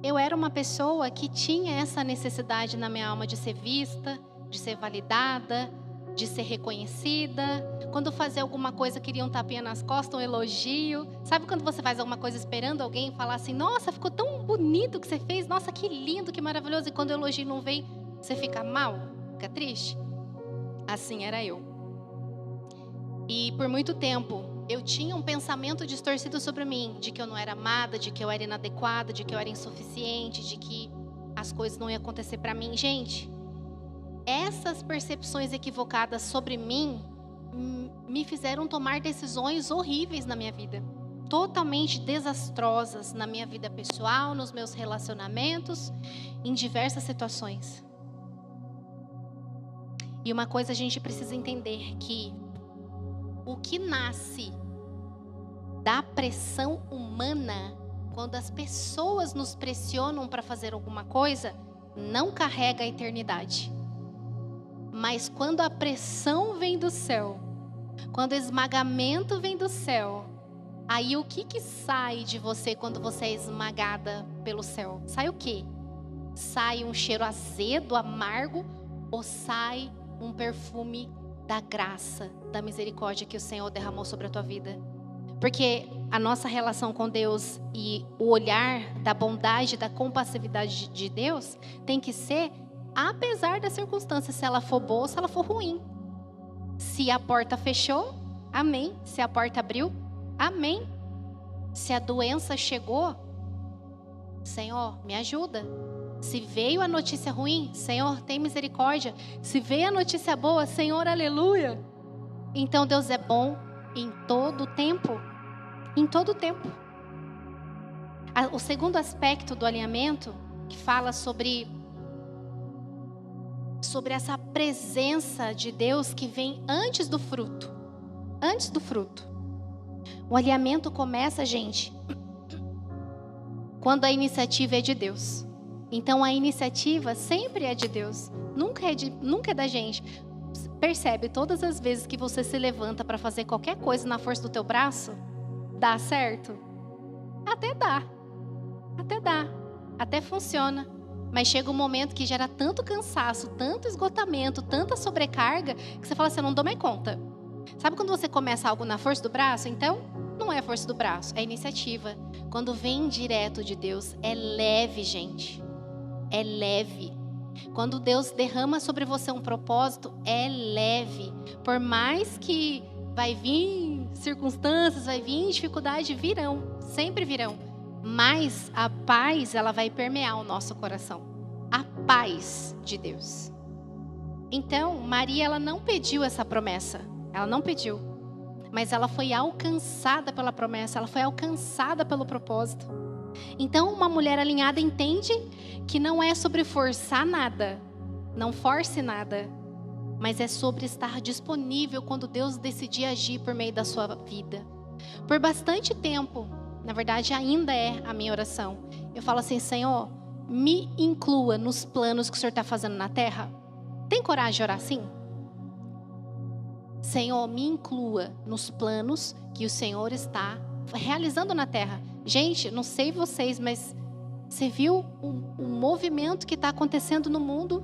[SPEAKER 2] eu era uma pessoa que tinha essa necessidade na minha alma de ser vista, de ser validada, de ser reconhecida. Quando fazia alguma coisa, queria um tapinha nas costas, um elogio. Sabe quando você faz alguma coisa esperando alguém falar assim: nossa, ficou tão bonito que você fez, nossa, que lindo, que maravilhoso. E quando o elogio não vem, você fica mal, fica triste? Assim era eu. E por muito tempo, eu tinha um pensamento distorcido sobre mim, de que eu não era amada, de que eu era inadequada, de que eu era insuficiente, de que as coisas não iam acontecer para mim. Gente, essas percepções equivocadas sobre mim me fizeram tomar decisões horríveis na minha vida, totalmente desastrosas na minha vida pessoal, nos meus relacionamentos, em diversas situações. E uma coisa a gente precisa entender, que o que nasce da pressão humana, quando as pessoas nos pressionam para fazer alguma coisa, não carrega a eternidade. Mas quando a pressão vem do céu, quando o esmagamento vem do céu, aí o que sai de você quando você é esmagada pelo céu? Sai o quê? Sai um cheiro azedo, amargo, ou sai um perfume da graça, da misericórdia que o Senhor derramou sobre a tua vida? Porque a nossa relação com Deus e o olhar da bondade, da compassividade de Deus tem que ser apesar das circunstâncias, se ela for boa ou se ela for ruim. Se a porta fechou, amém. Se a porta abriu, amém. Se a doença chegou, Senhor, me ajuda. Se veio a notícia ruim, Senhor, tem misericórdia. Se veio a notícia boa, Senhor, aleluia. Então Deus é bom em todo o tempo. Em todo o tempo. O segundo aspecto do alinhamento, que fala sobre essa presença de Deus que vem antes do fruto. Antes do fruto. O alinhamento começa, gente, quando a iniciativa é de Deus. Então a iniciativa sempre é de Deus, nunca é da gente. Percebe, todas as vezes que você se levanta para fazer qualquer coisa na força do teu braço, dá certo? Até dá, até funciona. Mas chega um momento que gera tanto cansaço, tanto esgotamento, tanta sobrecarga, que você fala assim, eu não dou mais conta. Sabe quando você começa algo na força do braço? Então, não é a força do braço, é a iniciativa. Quando vem direto de Deus, é leve, gente. É leve. Quando Deus derrama sobre você um propósito, é leve. Por mais que vai vir circunstâncias, vai vir dificuldade, virão, sempre virão. Mas a paz, ela vai permear o nosso coração. A paz de Deus. Então, Maria, ela não pediu essa promessa. Ela não pediu. Mas ela foi alcançada pela promessa. Ela foi alcançada pelo propósito. Então, uma mulher alinhada entende que não é sobre forçar nada. Não force nada. Mas é sobre estar disponível quando Deus decidir agir por meio da sua vida. Por bastante tempo, na verdade ainda é a minha oração, eu falo assim, Senhor, me inclua nos planos que o Senhor está fazendo na terra. Tem coragem de orar assim? Senhor, me inclua nos planos que o Senhor está realizando na terra. Gente, não sei vocês, mas você viu o movimento que está acontecendo no mundo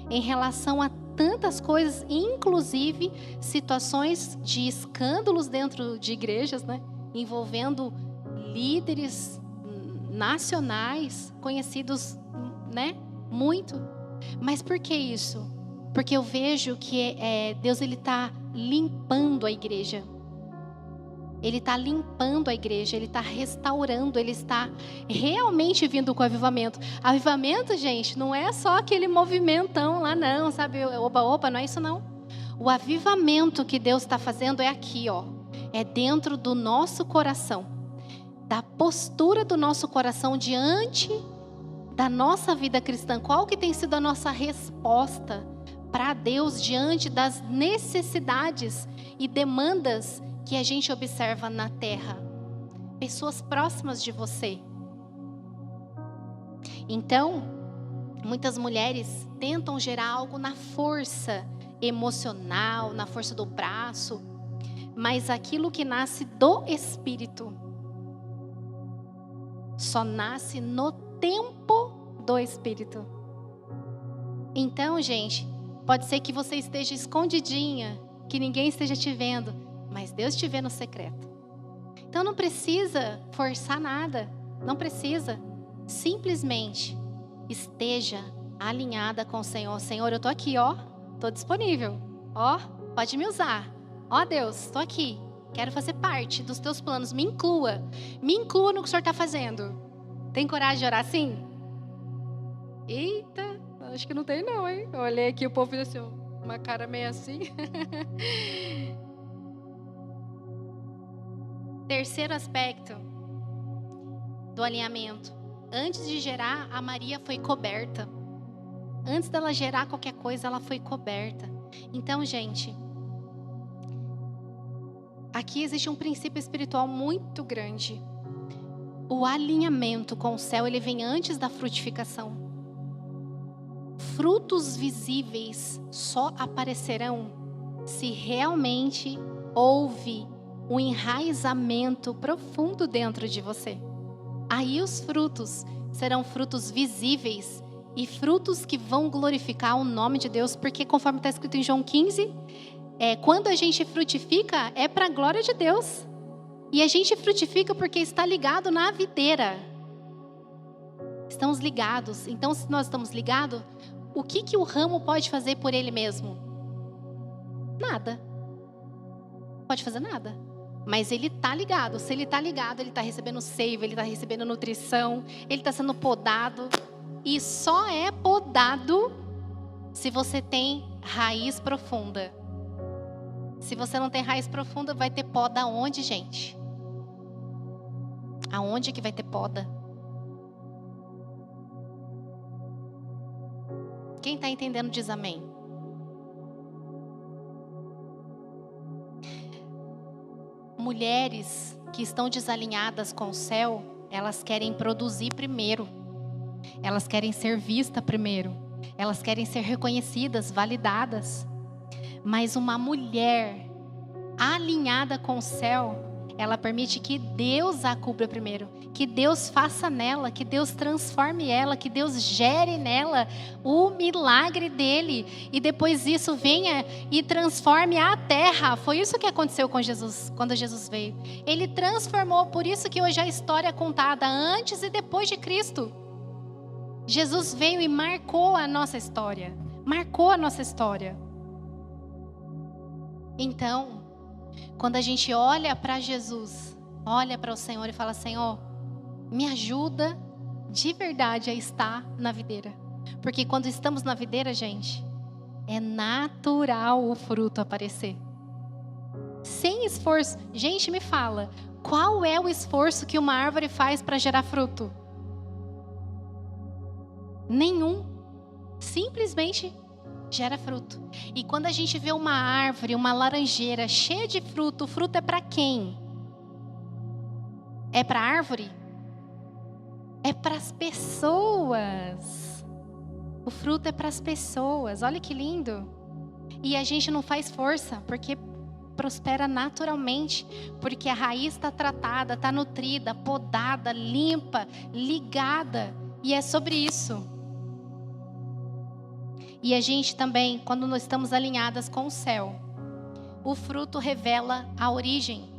[SPEAKER 2] em relação a tantas coisas, inclusive situações de escândalos dentro de igrejas, né? Envolvendo líderes nacionais, conhecidos, né? Muito. Mas por que isso? Porque eu vejo que Deus, ele está limpando a igreja. Ele está limpando a igreja, ele está restaurando, ele está realmente vindo com avivamento. Avivamento, gente, não é só aquele movimentão lá não, sabe? Oba, não é isso não. O avivamento que Deus está fazendo é aqui, ó. É dentro do nosso coração. Da postura do nosso coração diante da nossa vida cristã. Qual que tem sido a nossa resposta para Deus diante das necessidades e demandas que a gente observa na terra? Pessoas próximas de você. Então, muitas mulheres tentam gerar algo na força emocional, na força do braço, mas aquilo que nasce do Espírito só nasce no tempo do Espírito. Então, gente, pode ser que você esteja escondidinha, que ninguém esteja te vendo, mas Deus te vê no secreto. Então não precisa forçar nada, não precisa. Simplesmente esteja alinhada com o Senhor. Senhor, eu tô aqui, ó, tô disponível, ó, pode me usar. Ó Deus, tô aqui, quero fazer parte dos teus planos, me inclua no que o Senhor está fazendo. Tem coragem de orar assim? Eita, acho que não tem não, hein? Eu olhei aqui, o povo assim, uma cara meio assim. Terceiro aspecto do alinhamento. Antes de gerar, a Maria foi coberta. Antes dela gerar qualquer coisa, ela foi coberta. Então, gente, aqui existe um princípio espiritual muito grande. O alinhamento com o céu, ele vem antes da frutificação. Frutos visíveis só aparecerão se realmente houve um enraizamento profundo dentro de você. Aí os frutos serão frutos visíveis e frutos que vão glorificar o nome de Deus, porque conforme está escrito em João 15, quando a gente frutifica, é para a glória de Deus. E a gente frutifica porque está ligado na videira. Estamos ligados. Então, se nós estamos ligados, o que o ramo pode fazer por ele mesmo? Nada. Pode fazer nada. Mas ele está ligado. Se ele está ligado, ele está recebendo seiva, ele está recebendo nutrição, ele está sendo podado. E só é podado se você tem raiz profunda. Se você não tem raiz profunda, vai ter poda aonde, gente? Aonde que vai ter poda? Quem está entendendo diz amém. Mulheres que estão desalinhadas com o céu, elas querem produzir primeiro. Elas querem ser vistas primeiro. Elas querem ser reconhecidas, validadas. Mas uma mulher alinhada com o céu, ela permite que Deus a cubra primeiro, que Deus faça nela, que Deus transforme ela, que Deus gere nela o milagre dele, e depois isso venha e transforme a terra. Foi isso que aconteceu com Jesus, quando Jesus veio. Ele transformou, por isso que hoje a história é contada antes e depois de Cristo. Jesus veio e marcou a nossa história, marcou a nossa história. Então, quando a gente olha para Jesus, olha para o Senhor e fala: Senhor, me ajuda de verdade a estar na videira. Porque quando estamos na videira, gente, é natural o fruto aparecer. Sem esforço. Gente, me fala, qual é o esforço que uma árvore faz para gerar fruto? Nenhum. Simplesmente gera fruto. E quando a gente vê uma árvore, uma laranjeira cheia de fruto, o fruto é para quem? É para a árvore? É para as pessoas. O fruto é para as pessoas. Olha que lindo. E a gente não faz força, porque prospera naturalmente, porque a raiz está tratada, está nutrida, podada, limpa, ligada. E é sobre isso. E a gente também, quando nós estamos alinhadas com o céu, o fruto revela a origem.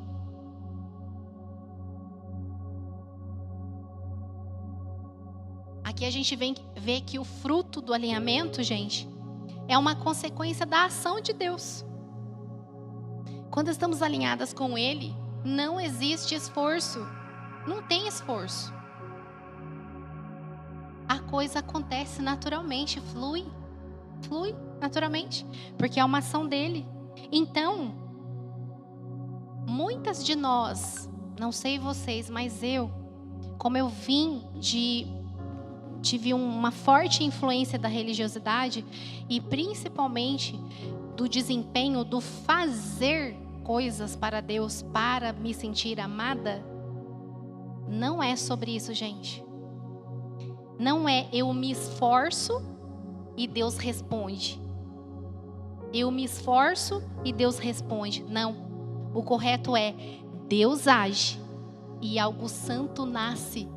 [SPEAKER 2] Aqui a gente vê que o fruto do alinhamento, gente, é uma consequência da ação de Deus. Quando estamos alinhadas com Ele, não existe esforço. Não tem esforço. A coisa acontece naturalmente, flui naturalmente, porque é uma ação dele. Então, muitas de nós, não sei vocês, mas como eu tive uma forte influência da religiosidade e principalmente do desempenho, do fazer coisas para Deus, para me sentir amada. Não é sobre isso, gente. Não é eu me esforço e Deus responde. Eu me esforço e Deus responde. Não. O correto é Deus age e algo santo nasce.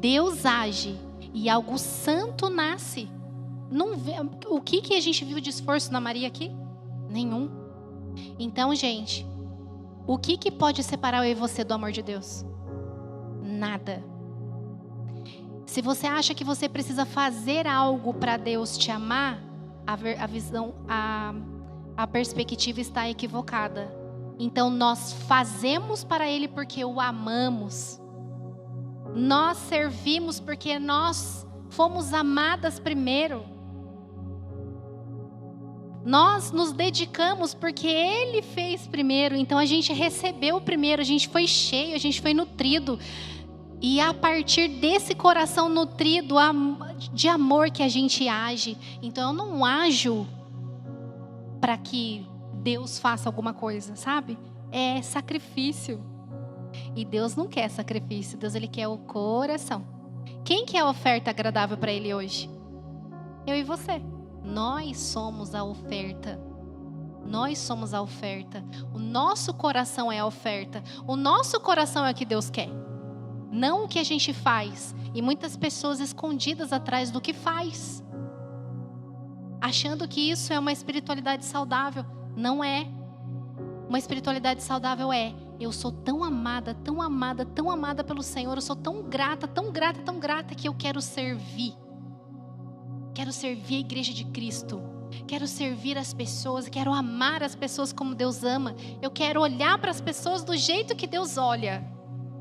[SPEAKER 2] Deus age e algo santo nasce. Não vê, o que a gente viu de esforço na Maria aqui? Nenhum. Então, gente, o que pode separar eu e você do amor de Deus? Nada. Se você acha que você precisa fazer algo para Deus te amar, a visão, a perspectiva está equivocada. Então nós fazemos para Ele porque o amamos. Nós servimos porque nós fomos amadas primeiro. Nós nos dedicamos porque Ele fez primeiro. Então a gente recebeu primeiro, a gente foi cheio, a gente foi nutrido. E a partir desse coração nutrido de amor que a gente age. Então eu não ajo para que Deus faça alguma coisa, sabe? É sacrifício. E Deus não quer sacrifício, Deus Ele quer o coração. Quem quer a oferta agradável para Ele hoje? Eu e você. Nós somos a oferta. Nós somos a oferta. O nosso coração é a oferta. O nosso coração é o que Deus quer. Não o que a gente faz. E muitas pessoas escondidas atrás do que faz. Achando que isso é uma espiritualidade saudável. Não é. Uma espiritualidade saudável é: eu sou tão amada, tão amada, tão amada pelo Senhor. Eu sou tão grata, tão grata, tão grata que eu quero servir. Quero servir a igreja de Cristo. Quero servir as pessoas. Quero amar as pessoas como Deus ama. Eu quero olhar para as pessoas do jeito que Deus olha.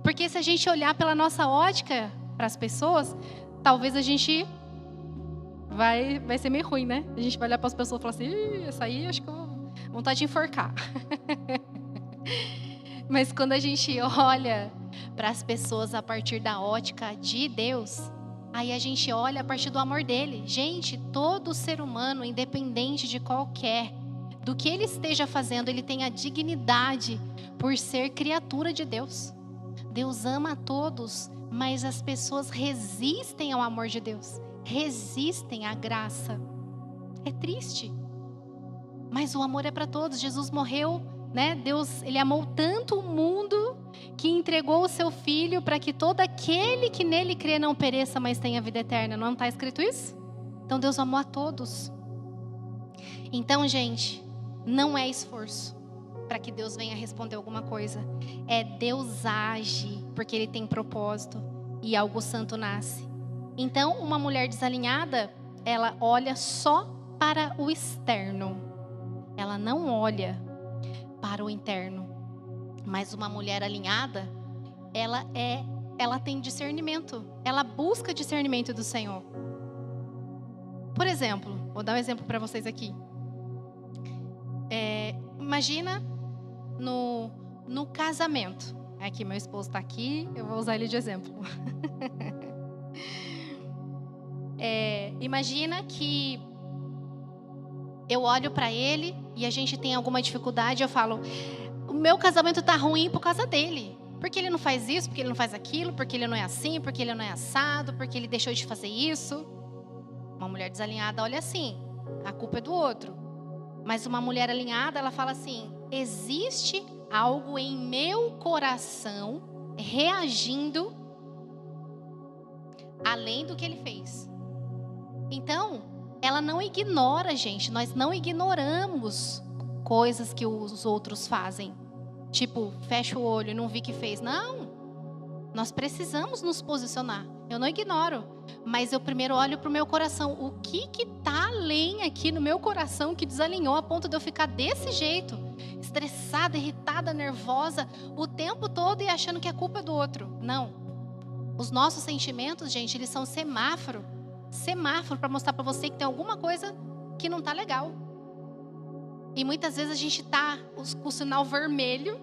[SPEAKER 2] Porque se a gente olhar pela nossa ótica para as pessoas, talvez a gente vai ser meio ruim, né? A gente vai olhar para as pessoas e falar assim: essa aí acho que eu vou vontade de enforcar. Mas quando a gente olha para as pessoas a partir da ótica de Deus, aí a gente olha a partir do amor dele. Gente, todo ser humano, independente de qualquer, do que ele esteja fazendo, ele tem a dignidade por ser criatura de Deus. Deus ama a todos, mas as pessoas resistem ao amor de Deus. Resistem à graça. É triste. Mas o amor é para todos. Jesus morreu, né? Deus, Ele amou tanto o mundo que entregou o seu Filho para que todo aquele que nele crê não pereça, mas tenha vida eterna. Não está escrito isso? Então Deus amou a todos. Então, gente, não é esforço para que Deus venha responder alguma coisa. É Deus age porque Ele tem propósito e algo santo nasce. Então, uma mulher desalinhada, ela olha só para o externo. Ela não olha para o interno. Mas uma mulher alinhada, ela tem discernimento. Ela busca discernimento do Senhor. Por exemplo, vou dar um exemplo para vocês aqui. Imagina no casamento. Aqui, meu esposo está aqui, eu vou usar ele de exemplo. Imagina que eu olho para ele e a gente tem alguma dificuldade, eu falo: o meu casamento está ruim por causa dele. Porque ele não faz isso, porque ele não faz aquilo, porque ele não é assim, porque ele não é assado, porque ele deixou de fazer isso. Uma mulher desalinhada olha assim: a culpa é do outro. Mas uma mulher alinhada, ela fala assim: existe algo em meu coração reagindo além do que ele fez. Então, ela não ignora, gente. Nós não ignoramos coisas que os outros fazem. Tipo, fecha o olho e não vi que fez. Não. Nós precisamos nos posicionar. Eu não ignoro. Mas eu primeiro olho para o meu coração. O que está além aqui no meu coração que desalinhou a ponto de eu ficar desse jeito? Estressada, irritada, nervosa o tempo todo e achando que a culpa é do outro. Não. Os nossos sentimentos, gente, eles são semáforo. Semáforo para mostrar para você que tem alguma coisa que não está legal. E muitas vezes a gente está com o sinal vermelho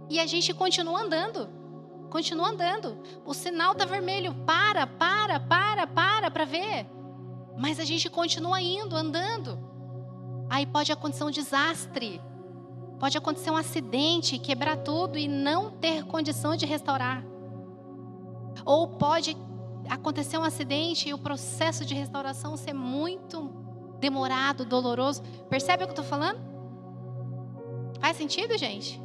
[SPEAKER 2] e a gente continua andando. Continua andando. O sinal está vermelho. Para ver. Mas a gente continua indo, andando. Aí pode acontecer um desastre. Pode acontecer um acidente, quebrar tudo e não ter condição de restaurar. Ou pode acontecer um acidente e o processo de restauração ser muito demorado, doloroso. Percebe o que eu estou falando? Faz sentido, gente?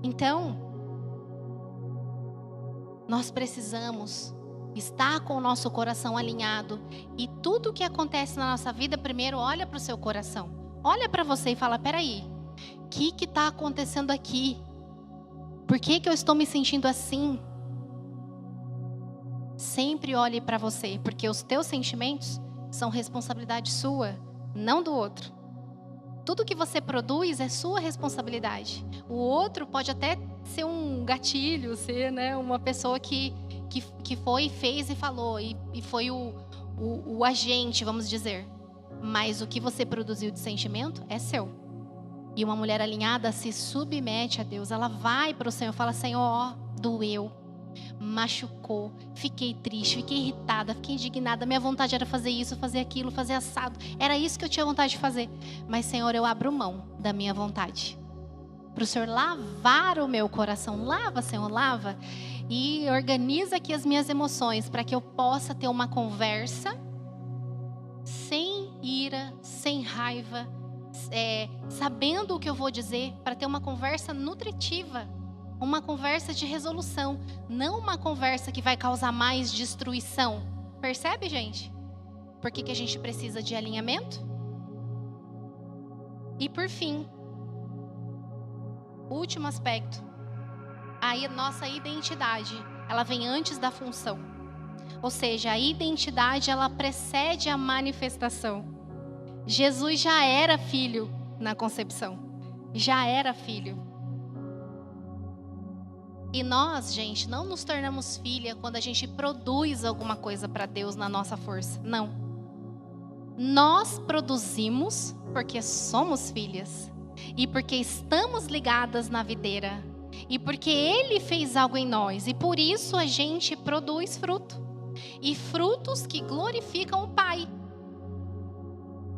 [SPEAKER 2] Então, Nós precisamos estar com o nosso coração alinhado. E tudo que acontece na nossa vida, primeiro olha para o seu coração. Olha para você e fala, peraí, o que está acontecendo aqui? Por que eu estou me sentindo assim? Sempre olhe para você, porque os teus sentimentos são responsabilidade sua, não do outro. Tudo que você produz é sua responsabilidade. O outro pode até ser um gatilho, ser, né, uma pessoa que foi, fez e falou, e foi o agente, vamos dizer. Mas o que você produziu de sentimento é seu. E uma mulher alinhada se submete a Deus. Ela vai para o Senhor e fala, Senhor, ó, doeu, machucou, fiquei triste, fiquei irritada, fiquei indignada. Minha vontade era fazer isso, fazer aquilo, fazer assado. Era isso que eu tinha vontade de fazer. Mas, Senhor, eu abro mão da minha vontade. Para o Senhor lavar o meu coração. Lava, Senhor, lava. E organiza aqui as minhas emoções para que eu possa ter uma conversa sem ira, sem raiva, sabendo o que eu vou dizer, para ter uma conversa nutritiva, uma conversa de resolução, não uma conversa que vai causar mais destruição. Percebe, gente? Por que a gente precisa de alinhamento? E por fim, último aspecto, a nossa identidade, ela vem antes da função. Ou seja, a identidade, ela precede a manifestação. Jesus já era filho na concepção. Já era filho. E nós, gente, não nos tornamos filha quando a gente produz alguma coisa para Deus na nossa força. Não. Nós produzimos porque somos filhas. E porque estamos ligadas na videira. E porque Ele fez algo em nós. E por isso a gente produz fruto. E frutos que glorificam o Pai.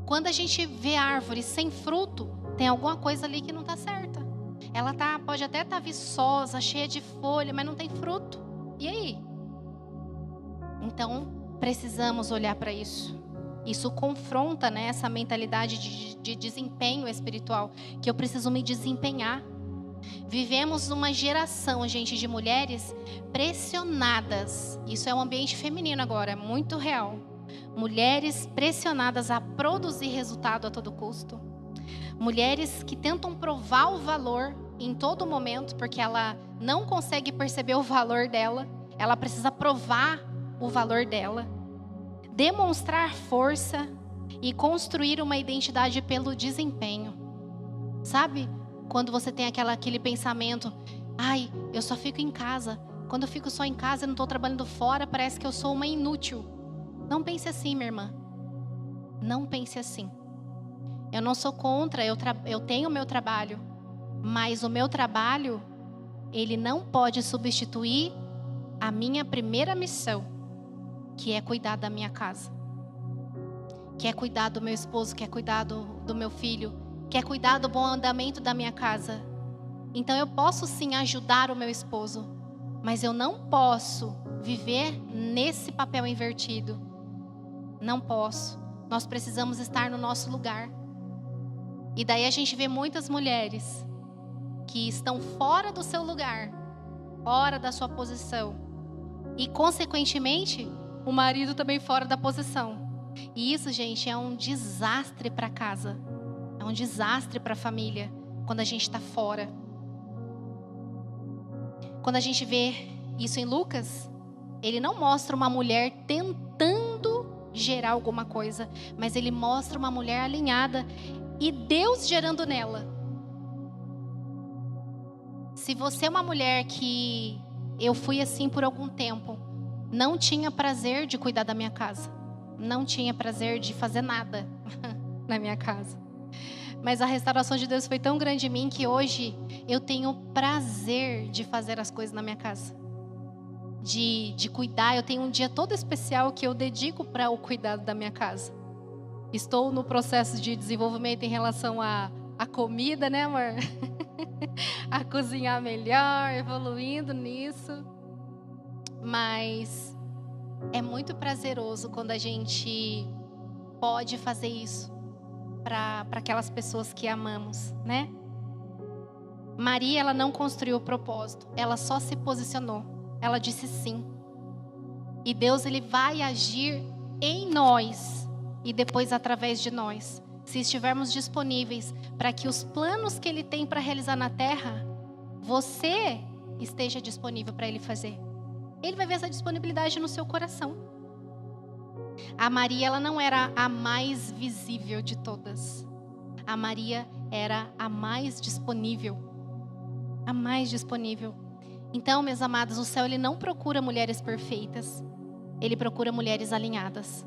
[SPEAKER 2] Quando a gente vê árvore sem fruto, tem alguma coisa ali que não está certa. Ela pode até estar viçosa, cheia de folha, mas não tem fruto. E aí? Então, precisamos olhar para isso. Isso confronta, né, essa mentalidade de desempenho espiritual, que eu preciso me desempenhar. Vivemos uma geração, gente, de mulheres pressionadas. Isso é um ambiente feminino agora, é muito real. Mulheres pressionadas a produzir resultado a todo custo. Mulheres que tentam provar o valor em todo momento, porque ela não consegue perceber o valor dela. Ela precisa provar o valor dela. Demonstrar força e construir uma identidade pelo desempenho. Sabe? Quando você tem aquele pensamento, ai, eu só fico em casa. Quando eu fico só em casa e não estou trabalhando fora, parece que eu sou uma inútil. Não pense assim, minha irmã. Não pense assim. Eu não sou contra, eu tenho o meu trabalho. Mas o meu trabalho, ele não pode substituir a minha primeira missão, que é cuidar da minha casa. Que é cuidar do meu esposo, que é cuidar do meu filho, que é cuidar do bom andamento da minha casa. Então eu posso sim ajudar o meu esposo, mas eu não posso viver nesse papel invertido. Não posso. Nós precisamos estar no nosso lugar. E daí a gente vê muitas mulheres que estão fora do seu lugar, fora da sua posição. E consequentemente, o marido também fora da posição. E isso, gente, é um desastre para casa. É um desastre para a família, quando a gente está fora. Quando a gente vê isso em Lucas, ele não mostra uma mulher tentando gerar alguma coisa, mas ele mostra uma mulher alinhada e Deus gerando nela. Se você é uma mulher que eu fui assim por algum tempo, não tinha prazer de cuidar da minha casa, não tinha prazer de fazer nada na minha casa. Mas a restauração de Deus foi tão grande em mim que hoje eu tenho prazer de fazer as coisas na minha casa. De cuidar, eu tenho um dia todo especial que eu dedico para o cuidado da minha casa. Estou no processo de desenvolvimento em relação à comida, né, amor? A cozinhar melhor, evoluindo nisso. Mas é muito prazeroso quando a gente pode fazer isso para aquelas pessoas que amamos, né? Maria, ela não construiu o propósito, ela só se posicionou. ela disse sim. E Deus, ele vai agir em nós e depois através de nós, se estivermos disponíveis para que os planos que ele tem para realizar na terra, você esteja disponível para ele fazer. Ele vai ver essa disponibilidade no seu coração. A Maria, ela não era a mais visível de todas. A Maria era a mais disponível. A mais disponível. Então, meus amados, o céu, ele não procura mulheres perfeitas. Ele procura mulheres alinhadas.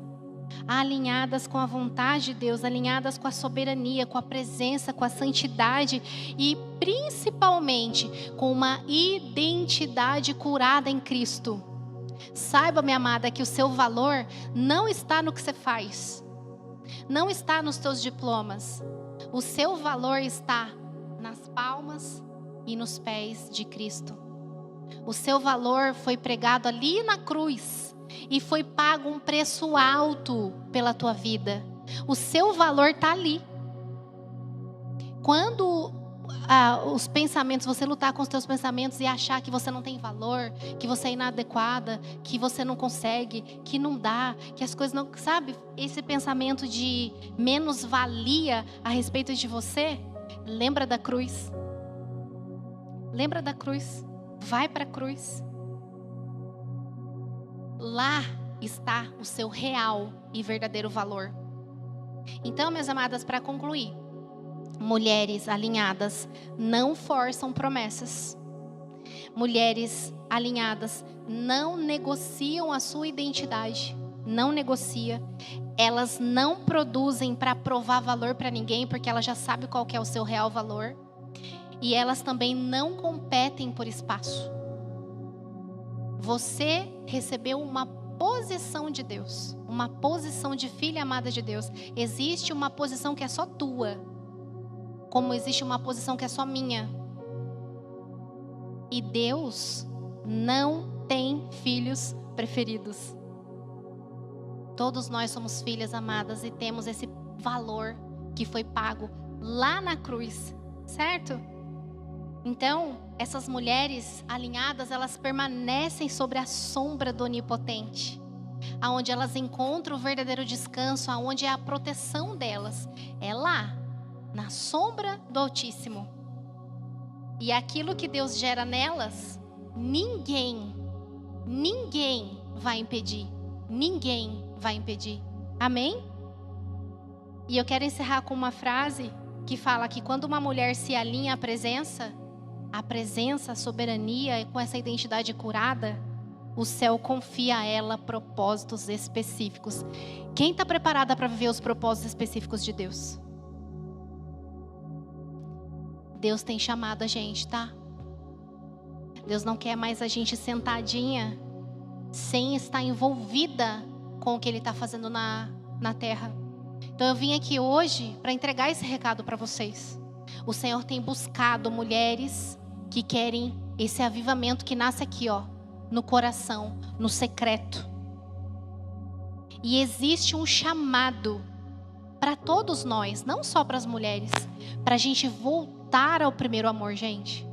[SPEAKER 2] Alinhadas com a vontade de Deus, alinhadas com a soberania, com a presença, com a santidade e principalmente com uma identidade curada em Cristo. Saiba, minha amada, que o seu valor não está no que você faz, não está nos teus diplomas. O seu valor está nas palmas e nos pés de Cristo. O seu valor foi pregado ali na cruz. E foi pago um preço alto pela tua vida. O seu valor está ali. Quando os pensamentos, você lutar com os teus pensamentos e achar que você não tem valor, que você é inadequada, que você não consegue, que não dá, que as coisas não... Sabe, esse pensamento de menos-valia a respeito de você, lembra da cruz. Lembra da cruz. Vai para a cruz. Lá está o seu real e verdadeiro valor. Então, minhas amadas, para concluir, mulheres alinhadas não forçam promessas. Mulheres alinhadas não negociam a sua identidade. Não negocia. Elas não produzem para provar valor para ninguém, porque elas já sabem qual que é o seu real valor. E elas também não competem por espaço. Você recebeu uma posição de Deus, uma posição de filha amada de Deus. Existe uma posição que é só tua, como existe uma posição que é só minha. E Deus não tem filhos preferidos. Todos nós somos filhas amadas e temos esse valor que foi pago lá na cruz, certo? Então, essas mulheres alinhadas, elas permanecem sobre a sombra do Onipotente, aonde elas encontram o verdadeiro descanso, aonde é a proteção delas, é lá, na sombra do Altíssimo. E aquilo que Deus gera nelas, ninguém vai impedir, ninguém vai impedir. Amém? E eu quero encerrar com uma frase que fala que quando uma mulher se alinha à presença, a soberania, com essa identidade curada, o céu confia a ela propósitos específicos. Quem está preparada para viver os propósitos específicos de Deus? Deus tem chamado a gente, tá? Deus não quer mais a gente sentadinha, sem estar envolvida com o que Ele está fazendo na terra. Então eu vim aqui hoje para entregar esse recado para vocês. O Senhor tem buscado mulheres que querem esse avivamento que nasce aqui, ó, no coração, no secreto. E existe um chamado para todos nós, não só para as mulheres, para a gente voltar ao primeiro amor, gente.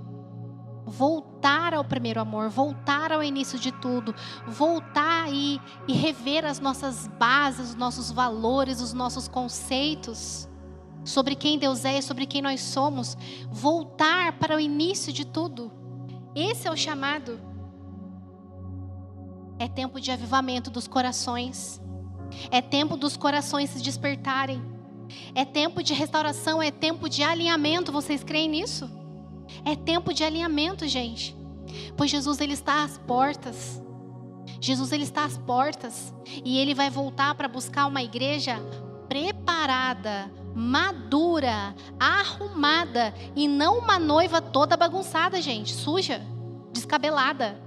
[SPEAKER 2] Voltar ao primeiro amor, voltar ao início de tudo, voltar e rever as nossas bases, os nossos valores, os nossos conceitos sobre quem Deus é e sobre quem nós somos, voltar para o início de tudo. Esse é o chamado. É tempo de avivamento dos corações. É tempo dos corações se despertarem. É tempo de restauração, é tempo de alinhamento. Vocês creem nisso? É tempo de alinhamento, gente. Pois Jesus, Ele está às portas. Jesus, Ele está às portas. E Ele vai voltar para buscar uma igreja preparada, madura, arrumada. E não uma noiva toda bagunçada, gente. Suja, descabelada.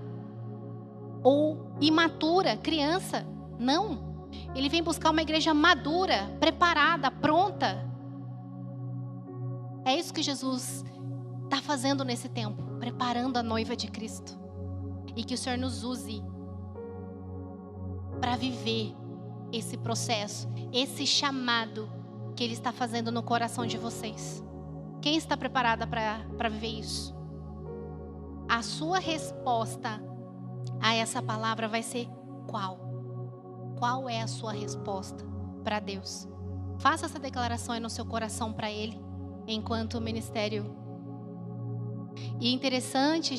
[SPEAKER 2] Ou imatura, criança. Não. Ele vem buscar uma igreja madura, preparada, pronta. É isso que Jesus está fazendo nesse tempo, preparando a noiva de Cristo. E que o Senhor nos use para viver esse processo, esse chamado que Ele está fazendo no coração de vocês. Quem está preparada para viver isso? A sua resposta a essa palavra vai ser qual? Qual é a sua resposta para Deus? Faça essa declaração aí no seu coração para Ele, enquanto o ministério. E interessante, gente.